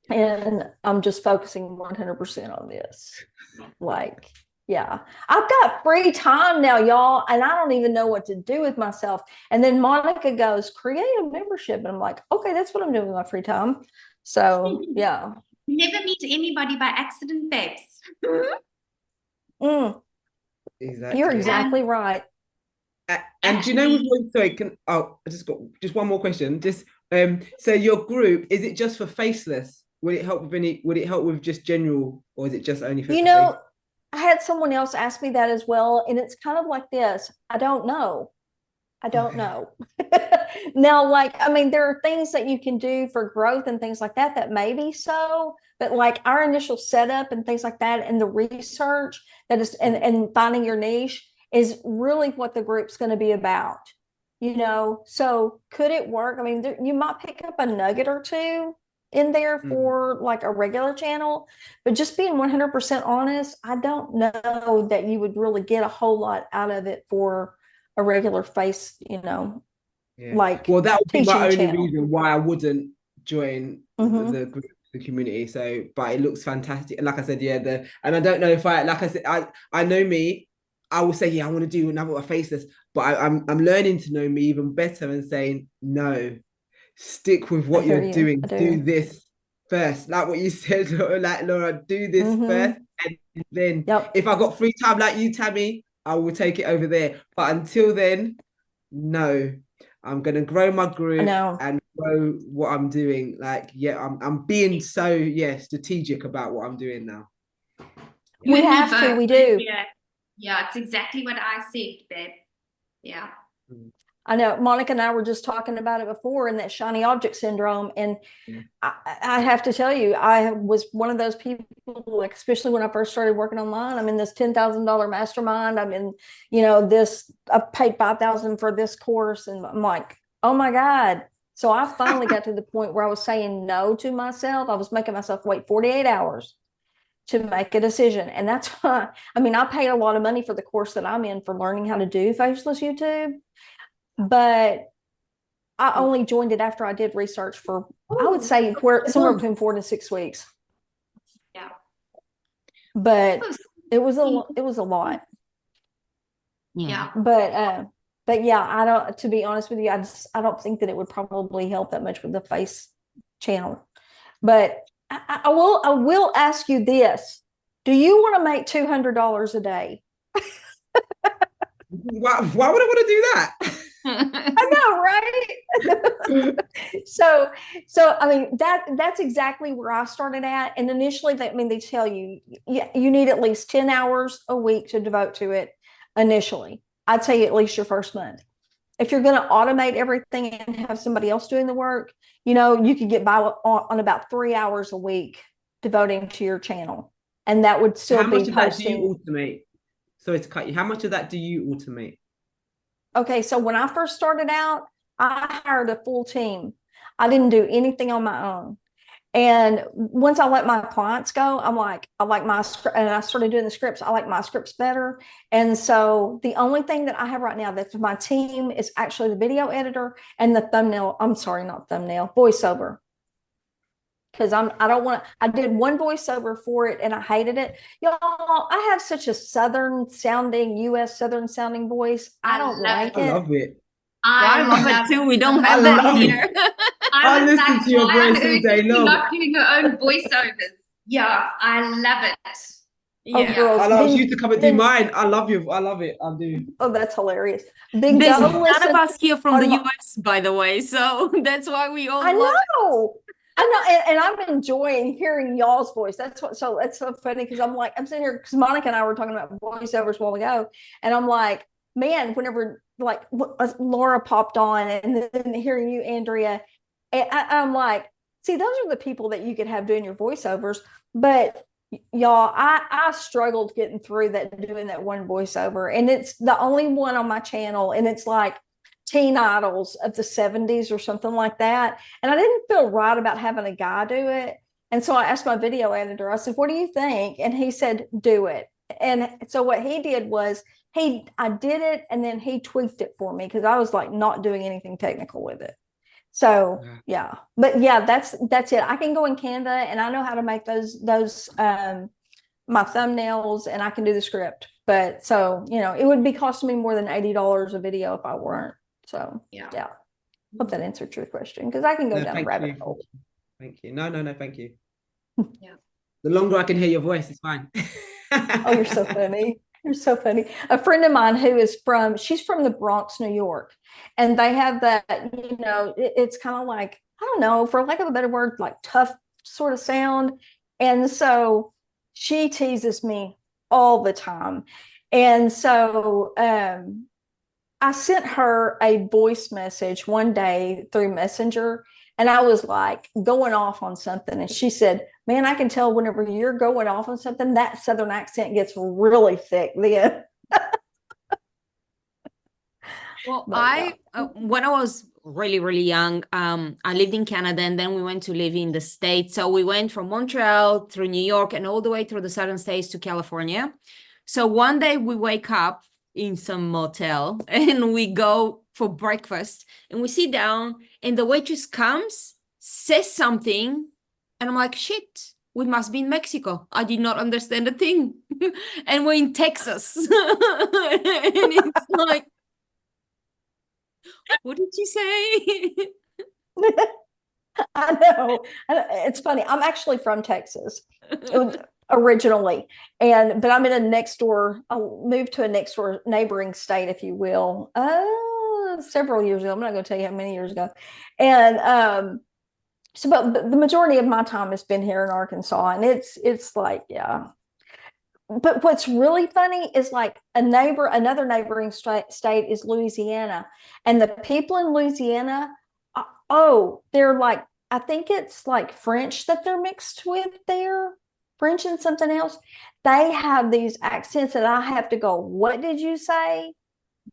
And I'm just focusing 100% on this. Like, yeah, I've got free time now, y'all, and I don't even know what to do with myself. And then Monica goes, create a membership. And I'm like, okay, that's what I'm doing with my free time. So, yeah. Never meet anybody by accident, babes. Exactly. You're exactly right. And do you know with sorry, I just got just one more question. Just so your group, is it just for faceless? Would it help with just general, or is it just only for I had someone else ask me that as well, and it's kind of like this. I don't know. Now, like, I mean, there are things that you can do for growth and things like that that may be so, but like our initial setup and things like that, and the research that is, and finding your niche is really what the group's going to be about, So could it work? I mean, you might pick up a nugget or two in there for like a regular channel, but just being 100% honest, I don't know that you would really get a whole lot out of it for a regular face, like, well, that would be my only channel. reason why I wouldn't join the group, the community. So, but it looks fantastic, and like I said, yeah, and I don't know if like I said, I know me. I will say, yeah, I want to do another faceless, but I'm learning to know me even better and saying, no, stick with what you're doing. Do this first, like what you said, like Laura, do this first, and then if I got free time like you, Tammy, I will take it over there. But until then, no, I'm gonna grow my group and grow what I'm doing. Like, yeah, I'm being so strategic about what I'm doing now. We have to, we do. Yeah, it's exactly what I said, babe. Yeah. I know Monica and I were just talking about it before, and that shiny object syndrome. And I have to tell you, I was one of those people, like, especially when I first started working online. I'm in this $10,000 mastermind. I'm in, I paid $5,000 for this course. And I'm like, oh my God. So I finally got to the point where I was saying no to myself. I was making myself wait 48 hours to make a decision. And that's why, I mean, I paid a lot of money for the course that I'm in for learning how to do faceless YouTube. But I only joined it after I did research for, I would say, somewhere between 4 to 6 weeks. Yeah. But it was a lot. Yeah. But yeah, to be honest with you, I don't think that it would probably help that much with the face channel. But I will ask you this. Do you want to make $200 a day? Why would I want to do that? I know, right? So I mean, that's exactly where I started at. And initially, they tell you need at least 10 hours a week to devote to it. Initially, I'd say at least your first month. If you're going to automate everything and have somebody else doing the work, you could get by on about 3 hours a week devoting to your channel. and that would still How much be of that do you posting. automate? Sorry to cut you. How much of that do you automate? Okay, so when I first started out, I hired a full team. I didn't do anything on my own. And once I let my clients go, I'm like, I like my script, and I started doing the scripts. I like my scripts better. And so the only thing that I have right now that's my team is actually the video editor and the thumbnail. I'm sorry, not thumbnail, voiceover. Because I don't want to, I did one voiceover for it and I hated it. Y'all, I have such a Southern sounding, US Southern sounding voice. I don't love like I it. love it. I love it too. We don't have I that love it. here. I I was listen like, to your why on voice all earth day is she long. not doing her own voiceovers? Yeah, I love it. Oh, Yeah. girls, I'll ask then- you to come and do then- mine. I love you. I love it. I do. Oh, that's hilarious. Then There's go none listen of us here from the on my- US, by the way, so that's why we all I love know. I know, and I'm enjoying hearing y'all's voice. That's so funny because I'm sitting here because Monica and I were talking about voiceovers a while ago, and I'm like, man, whenever like Laura popped on, and then hearing you, Andrea, and I'm like, see, those are the people that you could have doing your voiceovers, but y'all, I struggled getting through that doing that one voiceover, and it's the only one on my channel, and it's like teen idols of the 70s or something like that. And I didn't feel right about having a guy do it. And so I asked my video editor, I said, what do you think? And he said, do it. And so what he did was I did it and then he tweaked it for me because I was like not doing anything technical with it. So yeah, but yeah, that's it. I can go in Canva and I know how to make those my thumbnails and I can do the script. But so, it would be costing me more than $80 a video if I weren't. So yeah. Hope that answered your question because I can go down a rabbit hole. Thank you. No, thank you. Yeah. The longer I can hear your voice, it's fine. Oh, you're so funny. You're so funny. A friend of mine she's from the Bronx, New York, and they have that, it's kind of like, I don't know, for lack of a better word, like tough sort of sound. And so she teases me all the time. And so I sent her a voice message one day through Messenger, and I was like going off on something. And she said, man, I can tell whenever you're going off on something, that Southern accent gets really thick then. Well, But, when I was really, really young, I lived in Canada and then we went to live in the States. So we went from Montreal through New York and all the way through the southern states to California. So one day we wake up in some motel and we go for breakfast and we sit down and the waitress comes, says something, and I'm like, shit, we must be in Mexico. I did not understand a thing. And we're in Texas. And it's like, what did you say? I know. It's funny. I'm actually from Texas originally, but I'm in a next door. I moved to a next door neighboring state, if you will, several years ago. I'm not going to tell you how many years ago. And but the majority of my time has been here in Arkansas, and it's like, yeah. But what's really funny is like another neighboring state is Louisiana, and the people in Louisiana, they're like, I think it's like French that they're mixed with there, French and something else. They have these accents that I have to go, what did you say?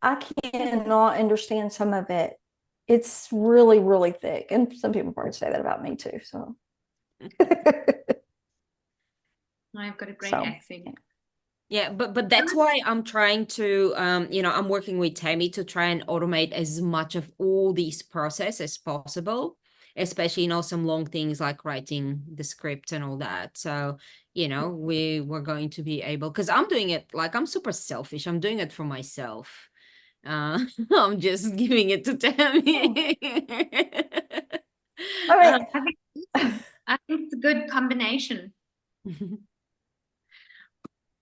I cannot understand some of it. It's really, really thick. And some people probably say that about me too. So I've got a great accent. Yeah, but that's why I'm trying to, I'm working with Tammy to try and automate as much of all these process as possible, especially, some long things like writing the script and all that. So, we're going to be able, because I'm doing it, like, I'm super selfish. I'm doing it for myself. I'm just giving it to Tammy. I think it's a good combination.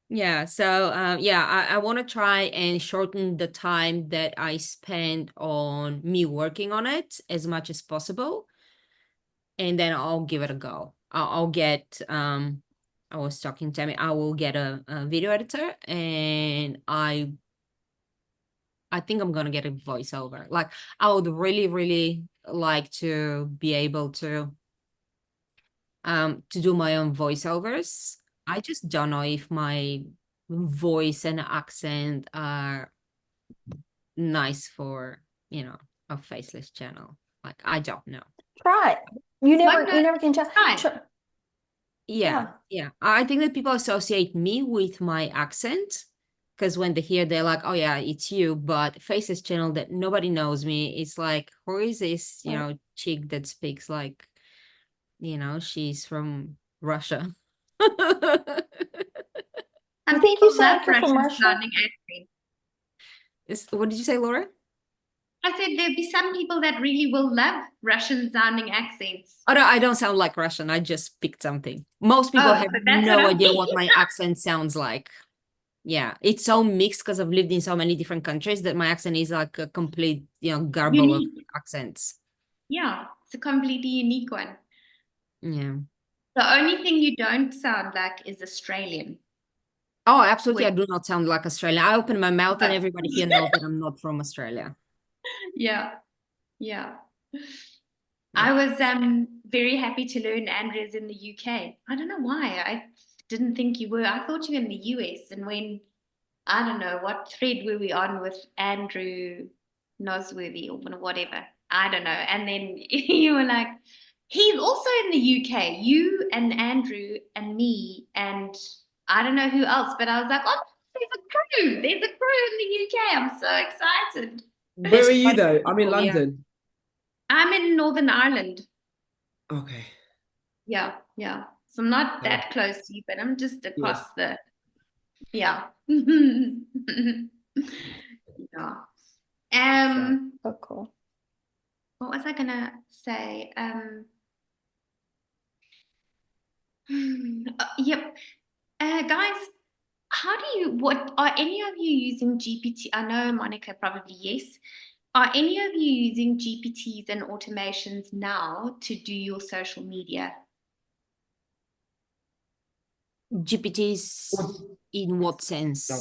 Yeah, so I want to try and shorten the time that I spend on me working on it as much as possible, and then I'll give it a go. I'll get I was talking to Tammy, I will get a video editor, and I think I'm gonna get a voiceover. Like, I would really, really like to be able to do my own voiceovers. I just don't know if my voice and accent are nice for, a faceless channel. Like, I don't know. Try it. You Wonder- never can tell. Try it. Try- Yeah. I think that people associate me with my accent because when they hear, they're like, oh yeah, it's you. But faceless channel that nobody knows me. It's like, who is this, Right. chick that speaks like, she's from Russia. Some think you people sound love like you're from Russian Russia? sounding accents. What did you say, Laura? I said there'd be some people that really will love Russian sounding accents. Oh, no, I don't sound like Russian. I just picked something. Most people Oh, have but that's no what I idea mean. what my accent sounds like. Yeah, it's so mixed because I've lived in so many different countries that my accent is like a complete, garble of Unique. accents. Yeah, it's a completely unique one. Yeah. The only thing you don't sound like is Australian. Oh, absolutely. I Wait. do not sound like Australian. I open my mouth and everybody here knows that I'm not from Australia. Yeah. I was very happy to learn Andrea's in the UK. I don't know why. I didn't think you were. I thought you were in the US. And when, I don't know, what thread were we on with Andrew Nosworthy or whatever? I don't know. And then you were like, he's also in the UK. You and Andrew and me and I don't know who else, but I was like, oh, there's a crew. There's a crew in the UK. I'm so excited. Where are you though? I'm in Oh, yeah. London. I'm in Northern Ireland. Okay. Yeah. So I'm not that close to you, but I'm just across the, yeah. Yeah. So cool. What was I gonna say? Yep. Guys, what are any of you using GPT? I know Monica probably yes. Are any of you using GPTs and automations now to do your social media? GPTs in what sense? No.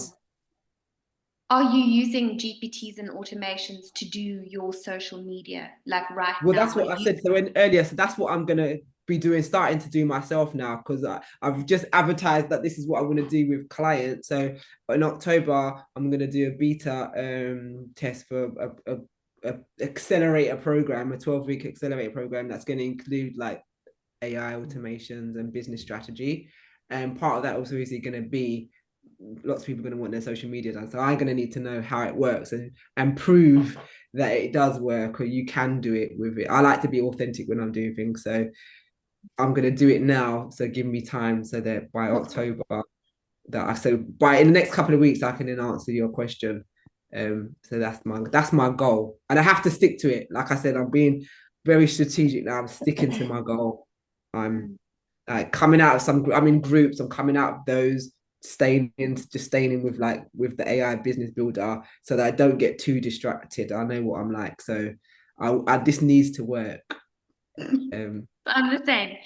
Are you using GPTs and automations to do your social media, like right Well, now? that's what I said. So earlier, so that's what I'm gonna be doing, starting to do myself now, because I've just advertised that this is what I want to do with clients. So in October, I'm gonna do a beta test for a accelerator program, a 12-week accelerator program that's going to include like AI automations and business strategy. And part of that also is going to be lots of people are going to want their social media done. So I'm going to need to know how it works and prove that it does work or you can do it with it. I like to be authentic when I'm doing things. So I'm going to do it now. So give me time so that by October, by in the next couple of weeks, I can then answer your question. So that's my goal. And I have to stick to it. Like I said, I'm being very strategic now. I'm sticking to my goal. I'm like coming out of I'm in groups, I'm coming out of those, staying in with the AI business builder so that I don't get too distracted. I know what I'm like. So this needs to work. I'm the same.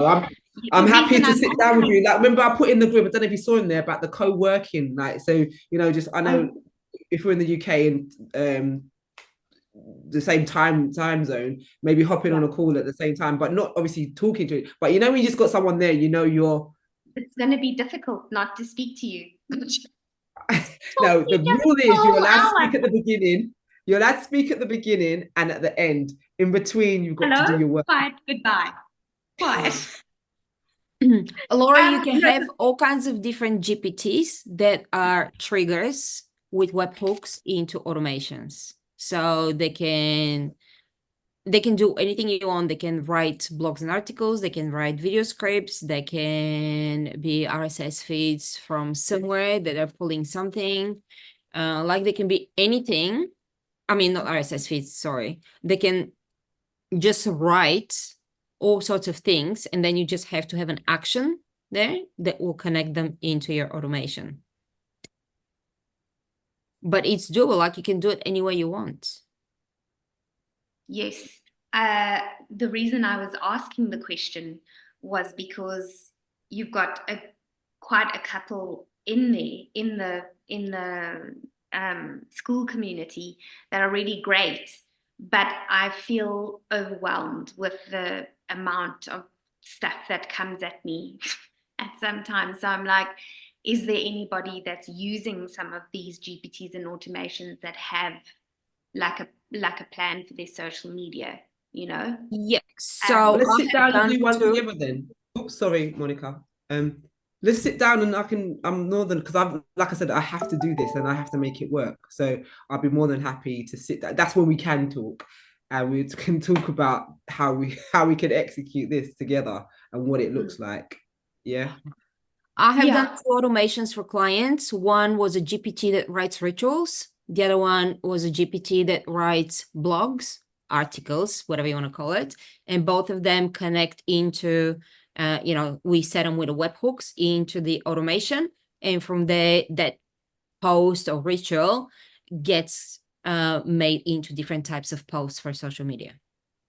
I'm happy to sit down with you. Like, remember I put in the group, I don't know if you saw in there about the co-working, like, so, just, I know if we're in the UK and the same time zone, maybe hopping on a call at the same time, but not obviously talking to it. But when you just got someone there, it's going to be difficult not to speak to you. No, the rule is you're allowed to speak at the beginning. You're allowed to speak at the beginning and at the end. In between, you've got to do your work. Quiet, goodbye. Quiet. Laura, you can have all kinds of different GPTs that are triggers with webhooks into automations. So they can do anything you want. They can write blogs and articles. They can write video scripts. They can be RSS feeds from somewhere that are pulling something. Like they can be anything. I mean, not RSS feeds, sorry. They can just write all sorts of things, and then you just have to have an action there that will connect them into your automation. But it's doable, like you can do it any way you want. Yes. The reason I was asking the question was because you've got quite a couple in there, in the school community that are really great, but I feel overwhelmed with the amount of stuff that comes at me. at some time. So I'm like, is there anybody that's using some of these GPTs and automations that have like a plan for their social media, you know? Yeah. Well, So let's I sit have down and done do one two. together then. Oops, sorry, Monica. Let's sit down and I'm northern because I've like I said, I have to do this and I have to make it work. So I'll be more than happy to sit down. That's when we can talk. And we can talk about how we can execute this together and what it looks like. Yeah. I have done Yeah. 2 automations for clients. One was a GPT that writes rituals. The other one was a GPT that writes blogs, articles, whatever you want to call it. And both of them connect into, we set them with the webhooks into the automation. And from there, that post or ritual gets made into different types of posts for social media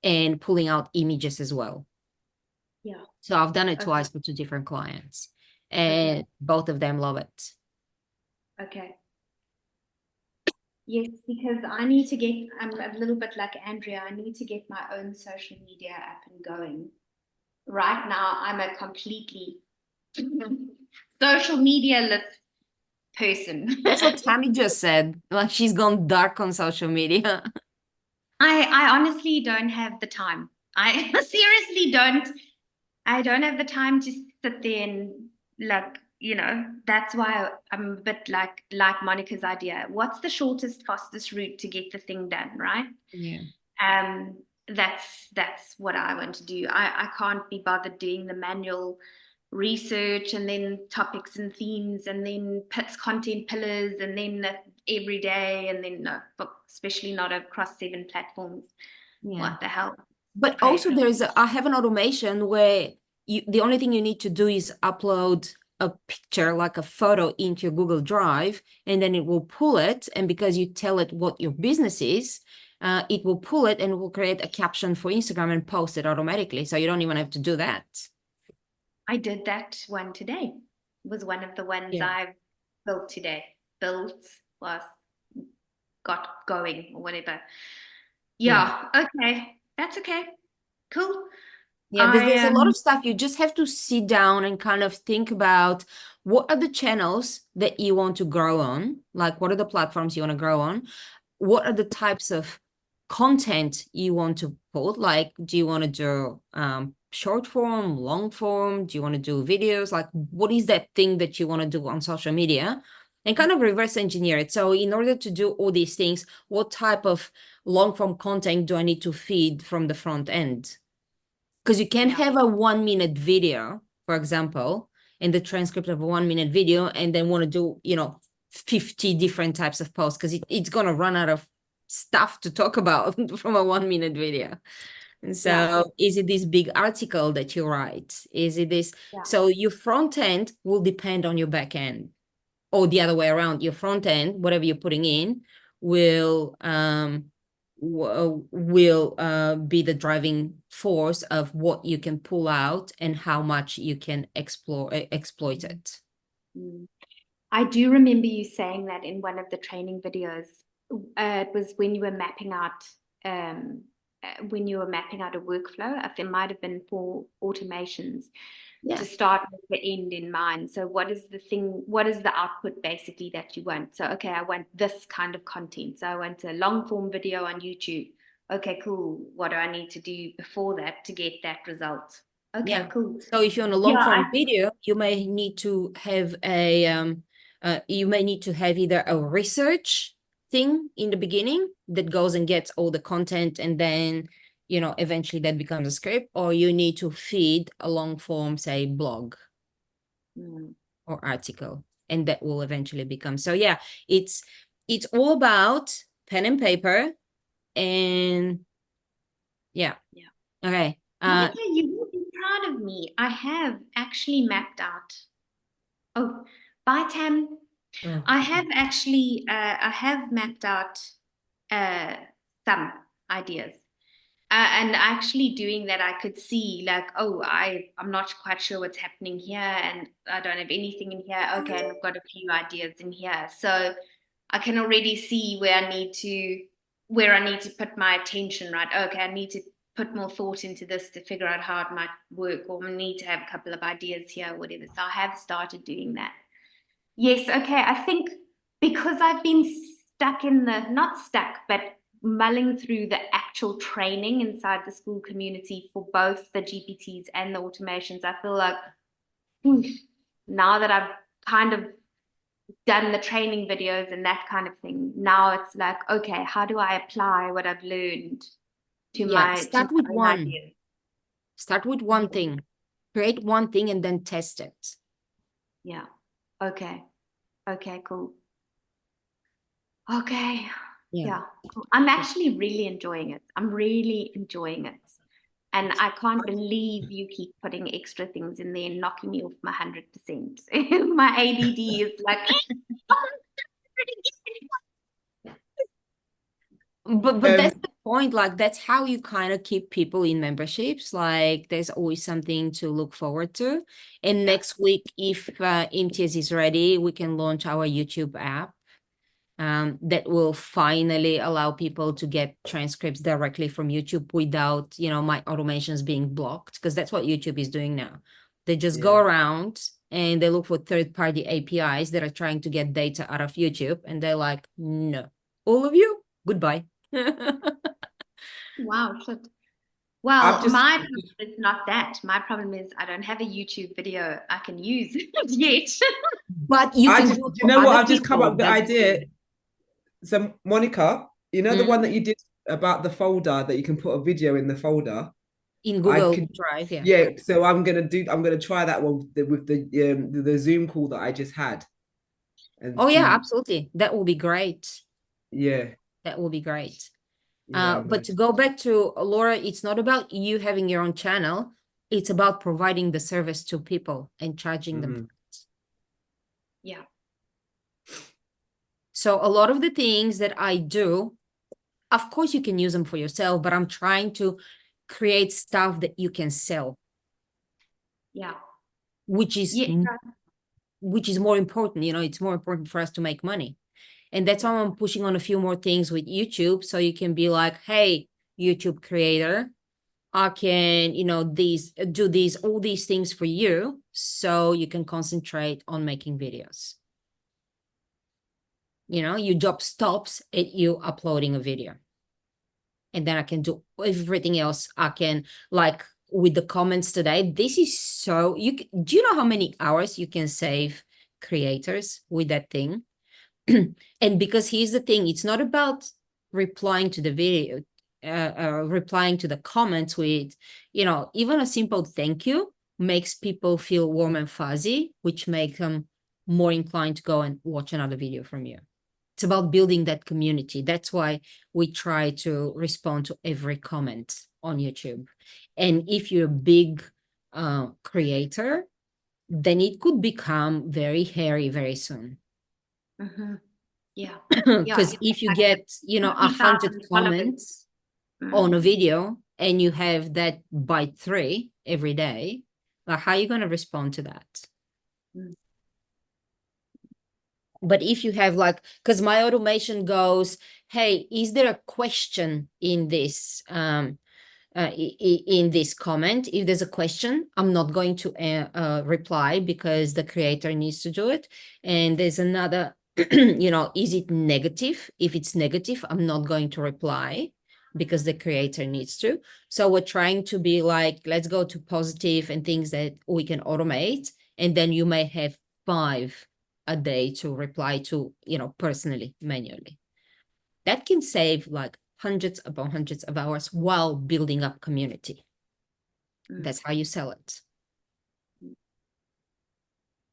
and pulling out images as well. Yeah. So I've done it Okay. twice for 2 different clients, and both of them love it. Okay. Yes, because I need to get, I'm a little bit like Andrea, I need to get my own social media up and going. Right now, I'm a completely social media-less person. That's what Tammy just said. Like she's gone dark on social media. I honestly don't have the time. I seriously don't. I don't have the time to sit there and like, that's why I'm a bit like Monica's idea. What's the shortest, fastest route to get the thing done, right? Yeah. That's what I want to do. I can't be bothered doing the manual research and then topics and themes and then content pillars and then every day and then no, especially not across 7 platforms. Yeah. What the hell? But Okay. also I have an automation where the only thing you need to do is upload a picture, like a photo, into your Google Drive, and then it will pull it. And because you tell it what your business is, it will pull it and will create a caption for Instagram and post it automatically. So you don't even have to do that. I did that one today. It was one of the ones I built today. Built was got going or whatever. Yeah. Okay. That's okay. Cool. Yeah, there's a lot of stuff. You just have to sit down and kind of think about what are the channels that you want to grow on, like what are the platforms you want to grow on, what are the types of content you want to put, like do you want to do short form, long form, do you want to do videos, like what is that thing that you want to do on social media, and kind of reverse engineer it. So in order to do all these things, what type of long form content do I need to feed from the front end? Because you can have a 1-minute video, for example, in the transcript of a 1-minute video, and then want to do, 50 different types of posts, because it's going to run out of stuff to talk about from a 1-minute video. And so is it this big article that you write? Is it this? So your front end will depend on your back end, or the other way around. Your front end, whatever you're putting in, will be the driving force of what you can pull out and how much you can exploit it. I do remember you saying that in one of the training videos. It was when you were mapping out a workflow. It might have been for automations. To start with the end in mind. So what is the output basically that you want? So, okay, I want this kind of content. So I want a long form video on YouTube. Okay, cool. What do I need to do before that to get that result? Okay, cool. So if you want a long form video, you may need to have either a research thing in the beginning that goes and gets all the content, and then eventually that becomes a script, or you need to feed a long form, say, blog or article, and that will eventually become. So yeah, it's all about pen and paper, and okay. Monica, you will be proud of me. I have actually mapped out. Oh, bye, Tam. I have actually mapped out some ideas. And actually doing that, I could see like, I'm not quite sure what's happening here, and I don't have anything in here. Okay, and I've got a few ideas in here. So I can already see where I need to put my attention, right? Okay, I need to put more thought into this to figure out how it might work, or I need to have a couple of ideas here or whatever. So I have started doing that. Yes, okay. I think because I've been stuck in the, not stuck, but mulling through the actual training inside the school community for both the GPTs and the automations, I feel like now that I've kind of done the training videos and that kind of thing, now it's like, okay, how do I apply what I've learned to Yeah, my start with own one. ideas? Start with one thing. Create one thing and then test it. Yeah. Okay. Okay, cool. Okay. Yeah. Cool. I'm actually really enjoying it. I'm really enjoying it. And I can't believe you keep putting extra things in there and knocking me off my 100%. My ADD is like, But that's the point. Like, that's how you kind of keep people in memberships. Like, there's always something to look forward to. And next week, if MTS is ready, we can launch our YouTube app. That will finally allow people to get transcripts directly from YouTube without, my automations being blocked, because that's what YouTube is doing now. They just go around and they look for third-party APIs that are trying to get data out of YouTube, and they're like, no, all of you, goodbye. wow, shit. Well, just- my problem is not that. My problem is I don't have a YouTube video I can use yet. But you can do you know what? other I've just come people. up with the That's idea. good. So, Monica, you know the one that you did about the folder that you can put a video in the folder In Google Drive, yeah. Yeah, so I'm gonna try that one with the Zoom call that I just had. And Oh yeah, absolutely. That will be great. Yeah. That will be great. Yeah, But to go back to Laura, it's not about you having your own channel. It's about providing the service to people and charging them for it. Yeah. So a lot of the things that I do, of course you can use them for yourself, but I'm trying to create stuff that you can sell. Yeah. Which is more important. It's more important for us to make money. And that's why I'm pushing on a few more things with YouTube. So you can be like, hey, YouTube creator, I can, do all these things for you. So you can concentrate on making videos. Your job stops at you uploading a video. And then I can do everything else. I can, like with the comments today, this is so, do you know how many hours you can save creators with that thing? And because here's the thing, it's not about replying to the video, replying to the comments with, even a simple thank you makes people feel warm and fuzzy, which makes them more inclined to go and watch another video from you. It's about building that community. That's why we try to respond to every comment on YouTube. And if you're a big creator, then it could become very hairy very soon. Yeah. Because if you get 100 comments on a video and you have that by 3 every day, like how are you going to respond to that? But if you have because my automation goes, hey, is there a question in this comment? If there's a question, I'm not going to reply because the creator needs to do it. And there's another, is it negative? If it's negative, I'm not going to reply because the creator needs to. So we're trying to be like, let's go to positive and things that we can automate. And then you may have 5 a day to reply to, personally, manually. That can save hundreds upon hundreds of hours while building up community. That's how you sell it.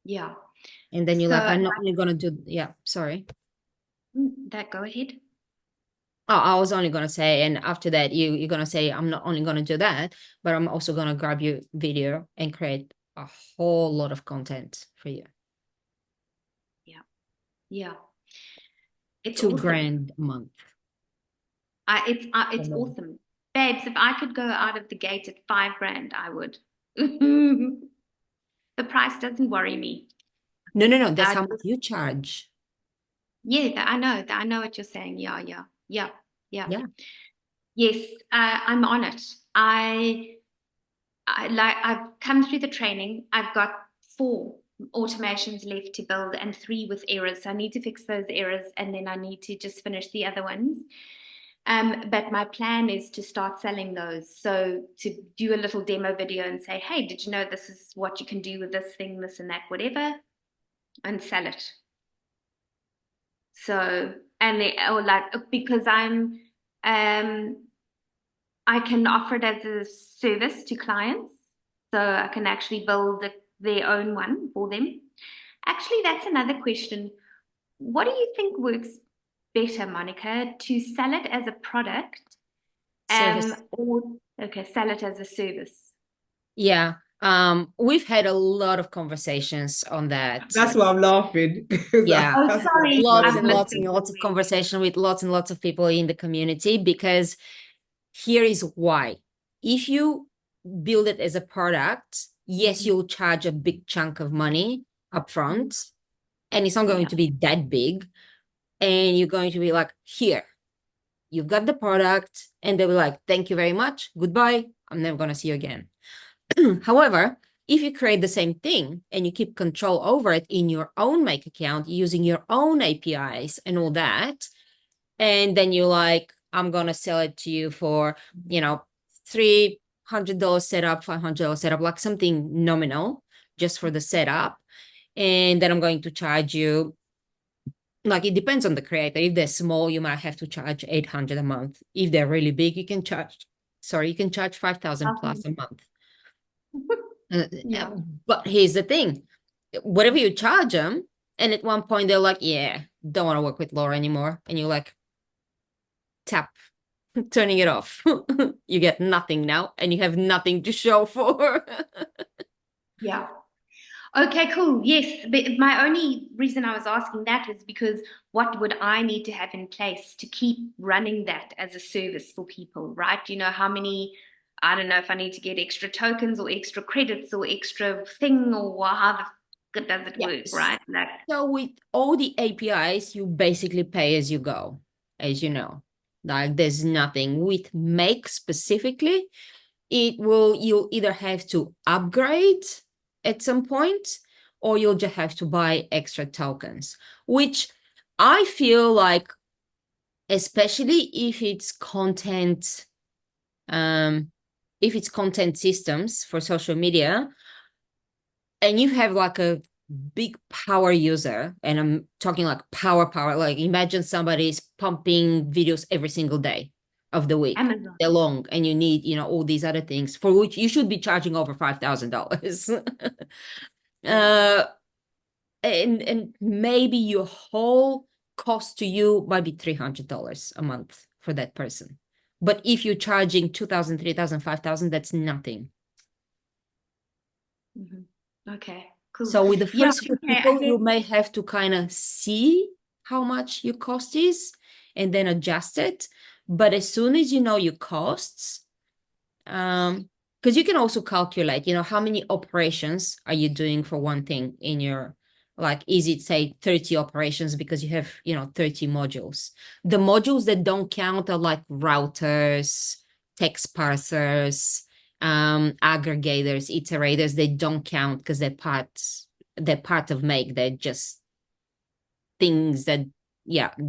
Yeah. And then you're I'm not only going to do, sorry. Go ahead. Oh, I was only going to say, and after that, you're going to say, I'm not only going to do that, but I'm also going to grab your video and create a whole lot of content for you. Yeah. It's $2 awesome. grand a month. It's awesome. Babes, if I could go out of the gate at 5 grand, I would. The price doesn't worry me. No. That's how much you charge. Yeah, I know what you're saying. Yeah. Yes, I'm on it. I've come through the training. I've got 4 automations left to build and 3 with errors. So I need to fix those errors and then I need to just finish the other ones. But my plan is to start selling those. So to do a little demo video and say, hey, did you know this is what you can do with this thing, this and that, whatever, and sell it. So, because I can offer it as a service to clients. So I can actually build their own one for them. Actually, that's another question. What do you think works better, Monica, to sell it as a product Service. or sell it as a service? Yeah. We've had a lot of conversations on that. That's why I'm laughing. Yeah. Oh, sorry. Lots I've and lots and missed lots of it. conversation with lots and lots of people in the community, because here is why. If you build it as a product, yes, you'll charge a big chunk of money upfront, and it's not going to be that big. And you're going to be like, here, you've got the product, and they'll be like, thank you very much, goodbye, I'm never going to see you again. However, if you create the same thing and you keep control over it in your own Make account using your own APIs and all that, and then you're like, I'm going to sell it to you for, $300 setup, $500 setup, like something nominal just for the setup. And then I'm going to charge you, like, it depends on the creator. If they're small, you might have to charge 800 a month. If they're really big, you can charge 5,000 plus a month. Yeah. But here's the thing, whatever you charge them, and at one point they're like, yeah, don't want to work with Laura anymore, and you're like, tap, turning it off. You get nothing now, and you have nothing to show for. Yeah. Okay, cool. Yes, but my only reason I was asking that is because what would I need to have in place to keep running that as a service for people, right? How many, I don't know if I need to get extra tokens or extra credits or extra thing, or how the does it work, right? So with all the APIs, you basically pay as you go, as you know. Like, there's nothing. With Make specifically, you'll either have to upgrade at some point, or you'll just have to buy extra tokens, which I feel like, especially if it's content systems for social media, and you have like a big power user, and I'm talking like power, like imagine somebody's pumping videos every single day of the week. Amazon. They're long, and you need, all these other things for which you should be charging over $5,000. And maybe your whole cost to you might be $300 a month for that person. But if you're charging 2,000, 3,000, 5,000, that's nothing. Okay, cool. So with the first few people, you may have to kind of see how much your cost is and then adjust it. But as soon as you know your costs, because you can also calculate, how many operations are you doing for one thing in your, like, is it say 30 operations because you have, 30 modules. The modules that don't count are like routers, text parsers, aggregators, iterators. They don't count because they're part of Make. They're just things that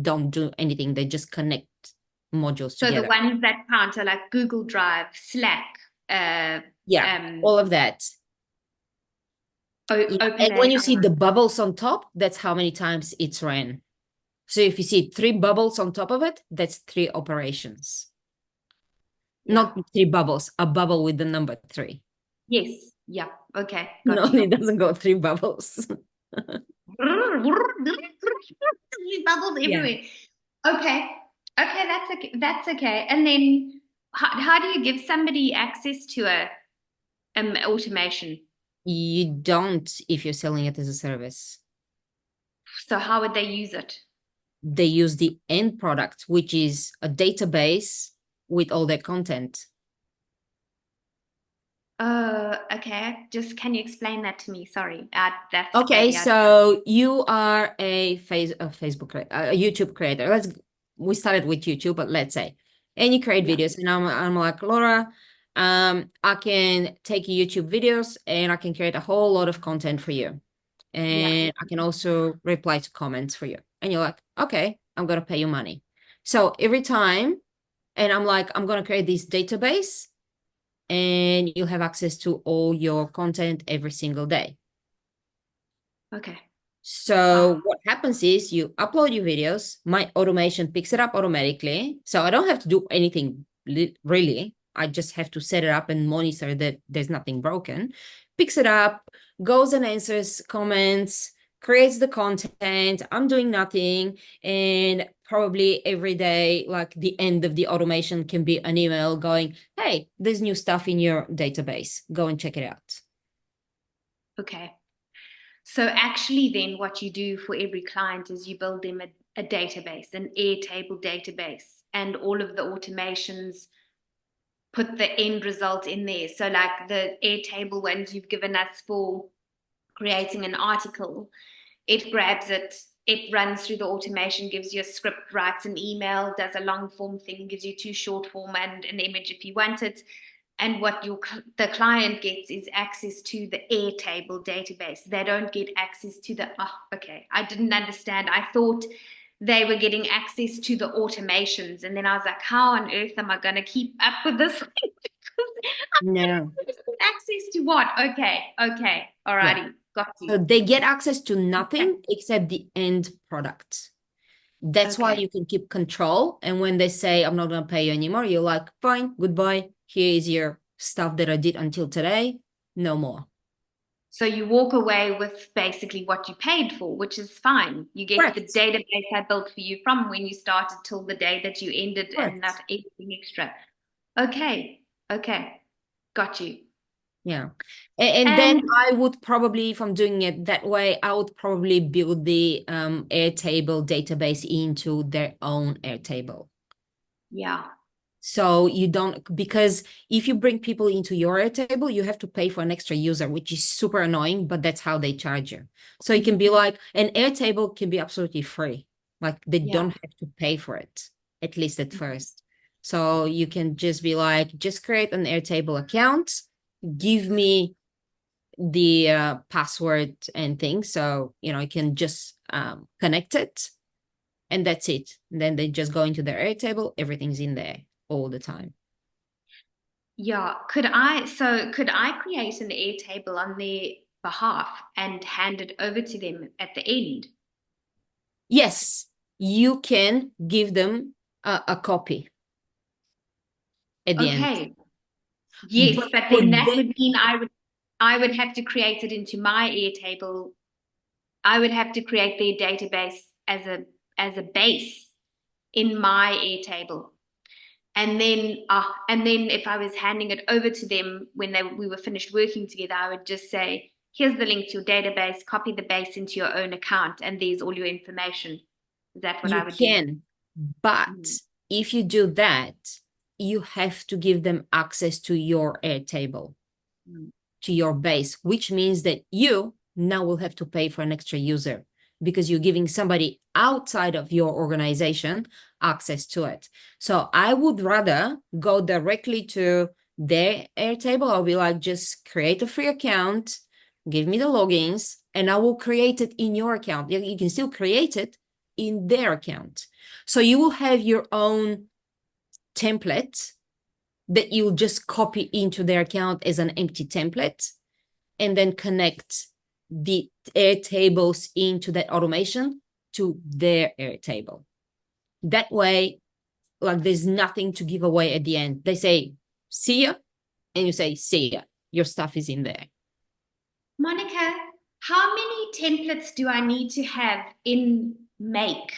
don't do anything. They just connect modules together. So the ones that count are like Google Drive, Slack, all of that. And when you see the bubbles on top, that's how many times it's ran. So if you see 3 bubbles on top of it, that's 3 operations. Not 3 bubbles, a bubble with the number 3. Yes. Yeah. Okay. No, it doesn't go 3 bubbles. Bubbles everywhere. Okay. Okay, that's okay. And then how do you give somebody access to a automation? You don't if you're selling it as a service. So how would they use it? They use the end product, which is a database with all their content. Okay. Just can you explain that to me? Sorry. That's okay. So you are a YouTube creator. We started with YouTube, but let's say, and you create videos, and I'm like, Laura, I can take YouTube videos and I can create a whole lot of content for you. And I can also reply to comments for you. And you're like, okay, I'm going to pay you money. So every time, and I'm like, I'm going to create this database and you'll have access to all your content every single day. Okay. So what happens is you upload your videos, my automation picks it up automatically. So I don't have to do anything really. I just have to set it up and monitor that there's nothing broken. Picks it up, goes and answers comments, creates the content. I'm doing nothing. And probably every day, like the end of the automation can be an email going, hey, there's new stuff in your database. Go and check it out. Okay. So actually then what you do for every client is you build them a database, an Airtable database, and all of the automations put the end result in there. So like the Airtable ones you've given us for creating an article, it grabs it, it runs through the automation, gives you a script, writes an email, does a long form thing, gives you 2 short form and an image if you want it. And what the client gets is access to the Airtable database. They don't get access to the, okay, I didn't understand. I thought they were getting access to the automations. And then I was like, how on earth am I going to keep up with this? No. Access to what? Okay. Alrighty. Yeah. Got you. So they get access to nothing except the end product. That's why you can keep control. And when they say, I'm not going to pay you anymore, you're like, fine, goodbye. Here is your stuff that I did until today. No more. So you walk away with basically what you paid for, which is fine. You get the database I built for you from when you started till the day that you ended and not anything extra. Okay. Got you. Yeah. And then I would probably, if I'm doing it that way, I would probably build the Airtable database into their own Airtable. Yeah. So you don't, because if you bring people into your Airtable, you have to pay for an extra user, which is super annoying, but that's how they charge you. So it can be like, an Airtable can be absolutely free. Like they don't have to pay for it, at least at first. So you can just be like, just create an Airtable account, give me the password and things. So, you know, I can just connect it and that's it. And then they just go into their Airtable, everything's in there all the time. Yeah. Could I create an Airtable on their behalf and hand it over to them at the end? Yes, you can give them a copy at the end. Yes, but then that would mean I would have to create it into my Airtable. I would have to create their database as a base in my Airtable. And then if I was handing it over to them when we were finished working together, I would just say, here's the link to your database, copy the base into your own account, and there's all your information. Is that what I would do? You can, but if you do that, you have to give them access to your Airtable, to your base, which means that you now will have to pay for an extra user because you're giving somebody outside of your organization access to it. So I would rather go directly to their Airtable. I'll be like, just create a free account, give me the logins, and I will create it in your account. You can still create it in their account. So you will have your own template that you'll just copy into their account as an empty template and then connect the Airtables into that automation to their Airtable. That way, like there's nothing to give away at the end. They say, see ya, and you say, see ya. Your stuff is in there. Monica, how many templates do I need to have in Make?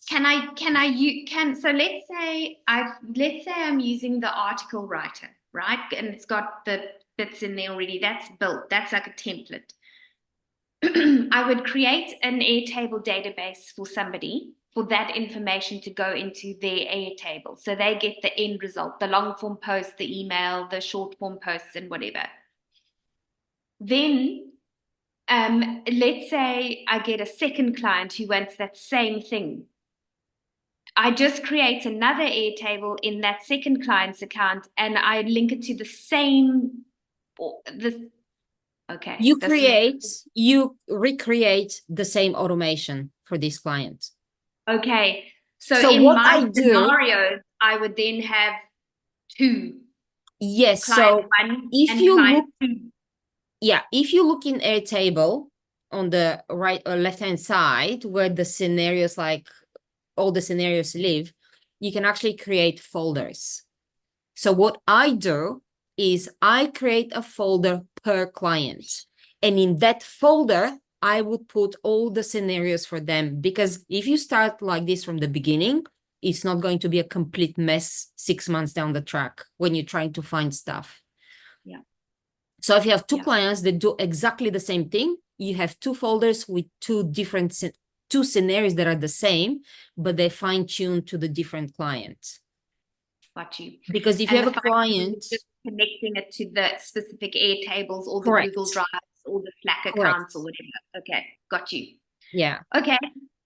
So let's say I'm using the article writer, right? And it's got the bits in there already. That's built. That's like a template. I would create an Airtable database for somebody for that information to go into their Airtable. So they get the end result, the long form post, the email, the short form posts and whatever. Then let's say I get a second client who wants that same thing. I just create another Airtable in that second client's account, and I link it to the same, okay. You recreate the same automation for this client. Okay. So So in what my I do, scenario, I would then have two, yes, client so one if and you client look, two. yeah, if you look in Airtable on the right or left-hand side where the scenarios, like all the scenarios live, you can actually create folders. So what I do is I create a folder per client. And in that folder, I would put all the scenarios for them, because if you start like this from the beginning, it's not going to be a complete mess 6 months down the track when you're trying to find stuff. Yeah. So if you have two Yeah. clients that do exactly the same thing, you have two folders with two scenarios that are the same, but they fine-tuned to the different clients. Got you. Because if you And have the a client, just connecting it to the specific Airtables or the correct, Google Drives or the Slack correct, accounts or whatever. Okay, got you. yeah. Okay,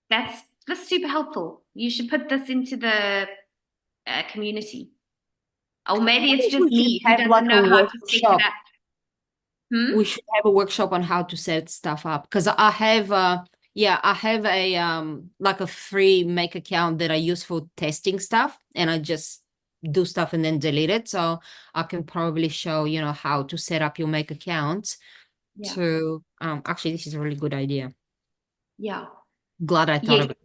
that's super helpful. You should put this into the community. Or maybe it's just We should me who have doesn't like a know how to set it workshop. up. Hmm? We should have a workshop on how to set stuff up, because I have I have a like a free make account that I use for testing stuff, and I just do stuff and then delete it. So I can probably show, you know, how to set up your make account Yeah. to actually, this is a really good idea. Yeah. Glad I thought Yes. of it.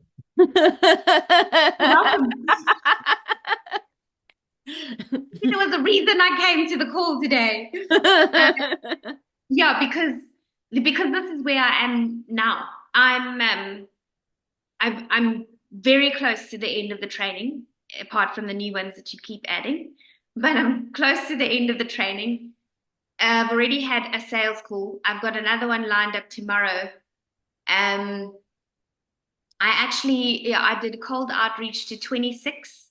Welcome. There was a reason I came to the call today. Yeah, because this is where I am now. I'm very close to the end of the training, apart from the new ones that you keep adding. But I'm close to the end of the training. I've already had a sales call. I've got another one lined up tomorrow. I did cold outreach to 26.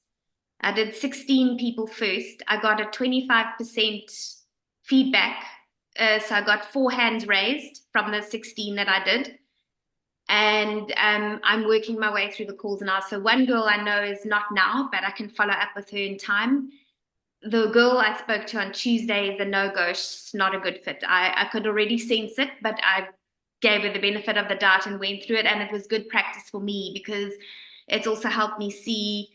I did 16 people first. I got a 25% feedback. So I got 4 hands raised from the 16 that I did. And I'm working my way through the calls now. So one girl I know is not now, but I can follow up with her in time. The girl I spoke to on Tuesday is a no-go. She's not a good fit. I could already sense it, but I gave her the benefit of the doubt and went through it. And it was good practice for me, because it's also helped me see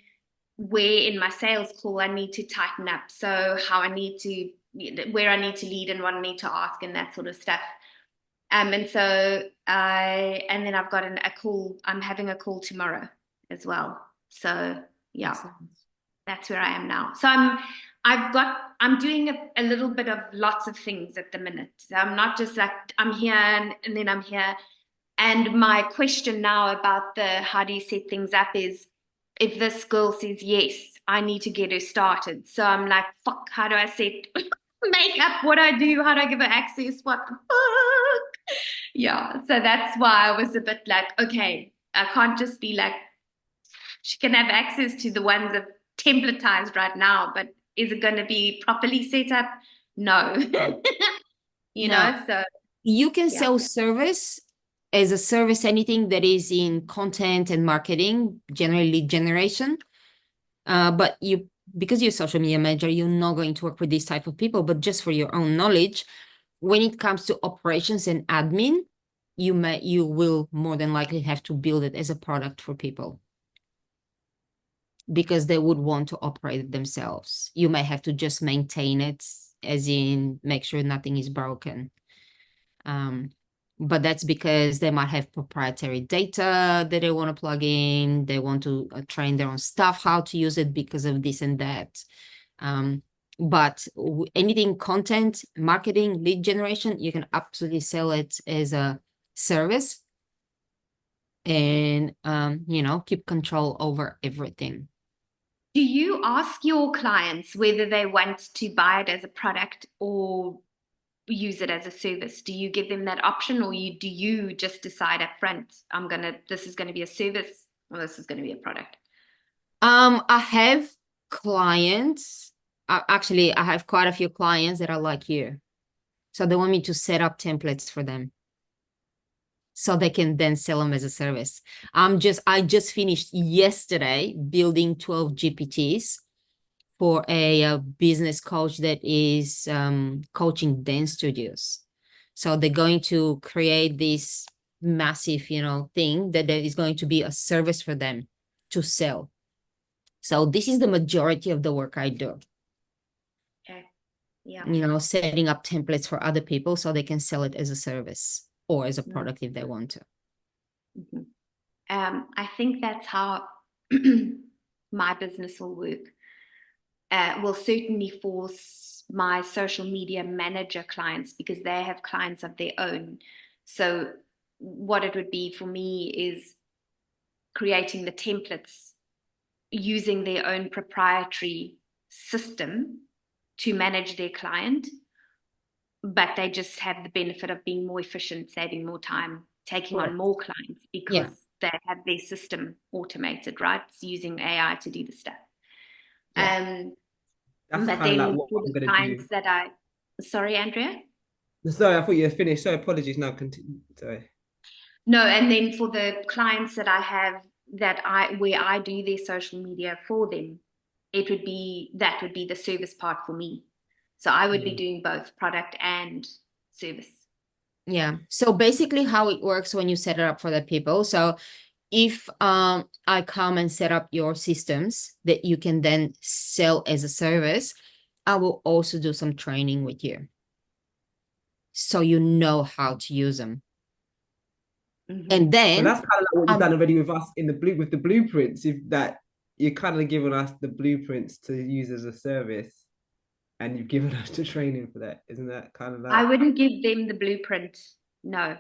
where in my sales call I need to tighten up. So where I need to lead and what I need to ask and that sort of stuff. And then I've got a call. I'm having a call tomorrow as well. So yeah, that's where I am now. So I'm doing a little bit of lots of things at the minute. So I'm not just like I'm here and then I'm here. And my question now about the how do you set things up is, if this girl says yes, I need to get her started. So I'm like, fuck, how do I set make up what I do? How do I give her access? What the fuck? Yeah. So that's why I was a bit like, okay, I can't just be like, she can have access to the ones that templatized right now, but is it going to be properly set up? No. you No. know, so you can yeah. sell service as a service, anything that is in content and marketing, generally lead generation. But because you're a social media manager, you're not going to work with these type of people. But just for your own knowledge, when it comes to operations and admin, you will more than likely have to build it as a product for people, because they would want to operate it themselves. You may have to just maintain it, as in make sure nothing is broken. But that's because they might have proprietary data that they want to plug in. They want to train their own staff how to use it because of this and that. But anything content, marketing, lead generation, you can absolutely sell it as a service and, keep control over everything. Do you ask your clients whether they want to buy it as a product or use it as a service? Do you give them that option, or do you just decide up front, this is going to be a service or this is going to be a product? I have clients. Actually, I have quite a few clients that are like you. So they want me to set up templates for them. so they can then sell them as a service. I just finished yesterday building 12 GPTs for a business coach that is coaching dance studios. So they're going to create this massive, thing that is going to be a service for them to sell. So this is the majority of the work I do. Okay. Yeah. Setting up templates for other people so they can sell it as a service or as a product if they want to. Mhm. I think that's how my business will work. Will certainly force my social media manager clients, because they have clients of their own. So what it would be for me is creating the templates using their own proprietary system to manage their client, but they just have the benefit of being more efficient, saving more time, taking on more clients, because they have their system automated, right? It's using AI to do the stuff. That's But kind of then like what for I'm the going to clients do. that sorry, Andrea? Sorry, I thought you were finished. Sorry, apologies. Now continue. Sorry. No, and then for the clients that I have where I do their social media for them, that would be the service part for me. So I would be doing both product and service. Yeah. So basically how it works when you set it up for the people. So if I come and set up your systems that you can then sell as a service, I will also do some training with you, so you know how to use them. And then So that's kind of like what you've done already with us with the blueprints. You're kind of giving us the blueprints to use as a service, and you've given us the training for that. Isn't that kind of like? I wouldn't give them the blueprint. No.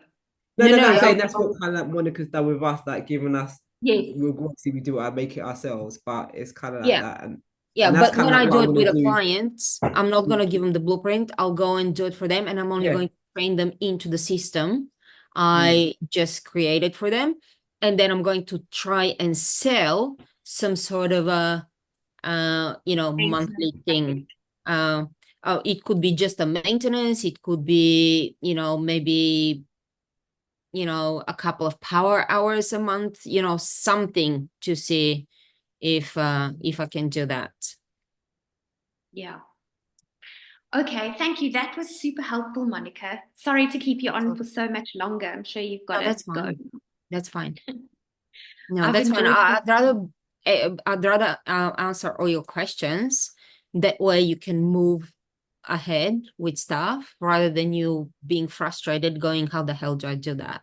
No. I'm saying that's what kind of like Monica's done with us, like giving us. Yes. Obviously we do it, I make it ourselves, but it's kind of like that. And but kind when of I like do what it with a do. client, I'm not going to give them the blueprint. I'll go and do it for them, and I'm only going to train them into the system I just created for them. And then I'm going to try and sell some sort of a, monthly thing. It could be just a maintenance. It could be, maybe, a couple of power hours a month, something to see if I can do that. Yeah. Okay, thank you. That was super helpful, Monica. Sorry to keep you on for so much longer. I'm sure you've got that's to go. fine. That's fine. No, I've that's fine. enjoyed I'd rather answer all your questions. That way you can move ahead with stuff rather than you being frustrated going, how the hell do I do that?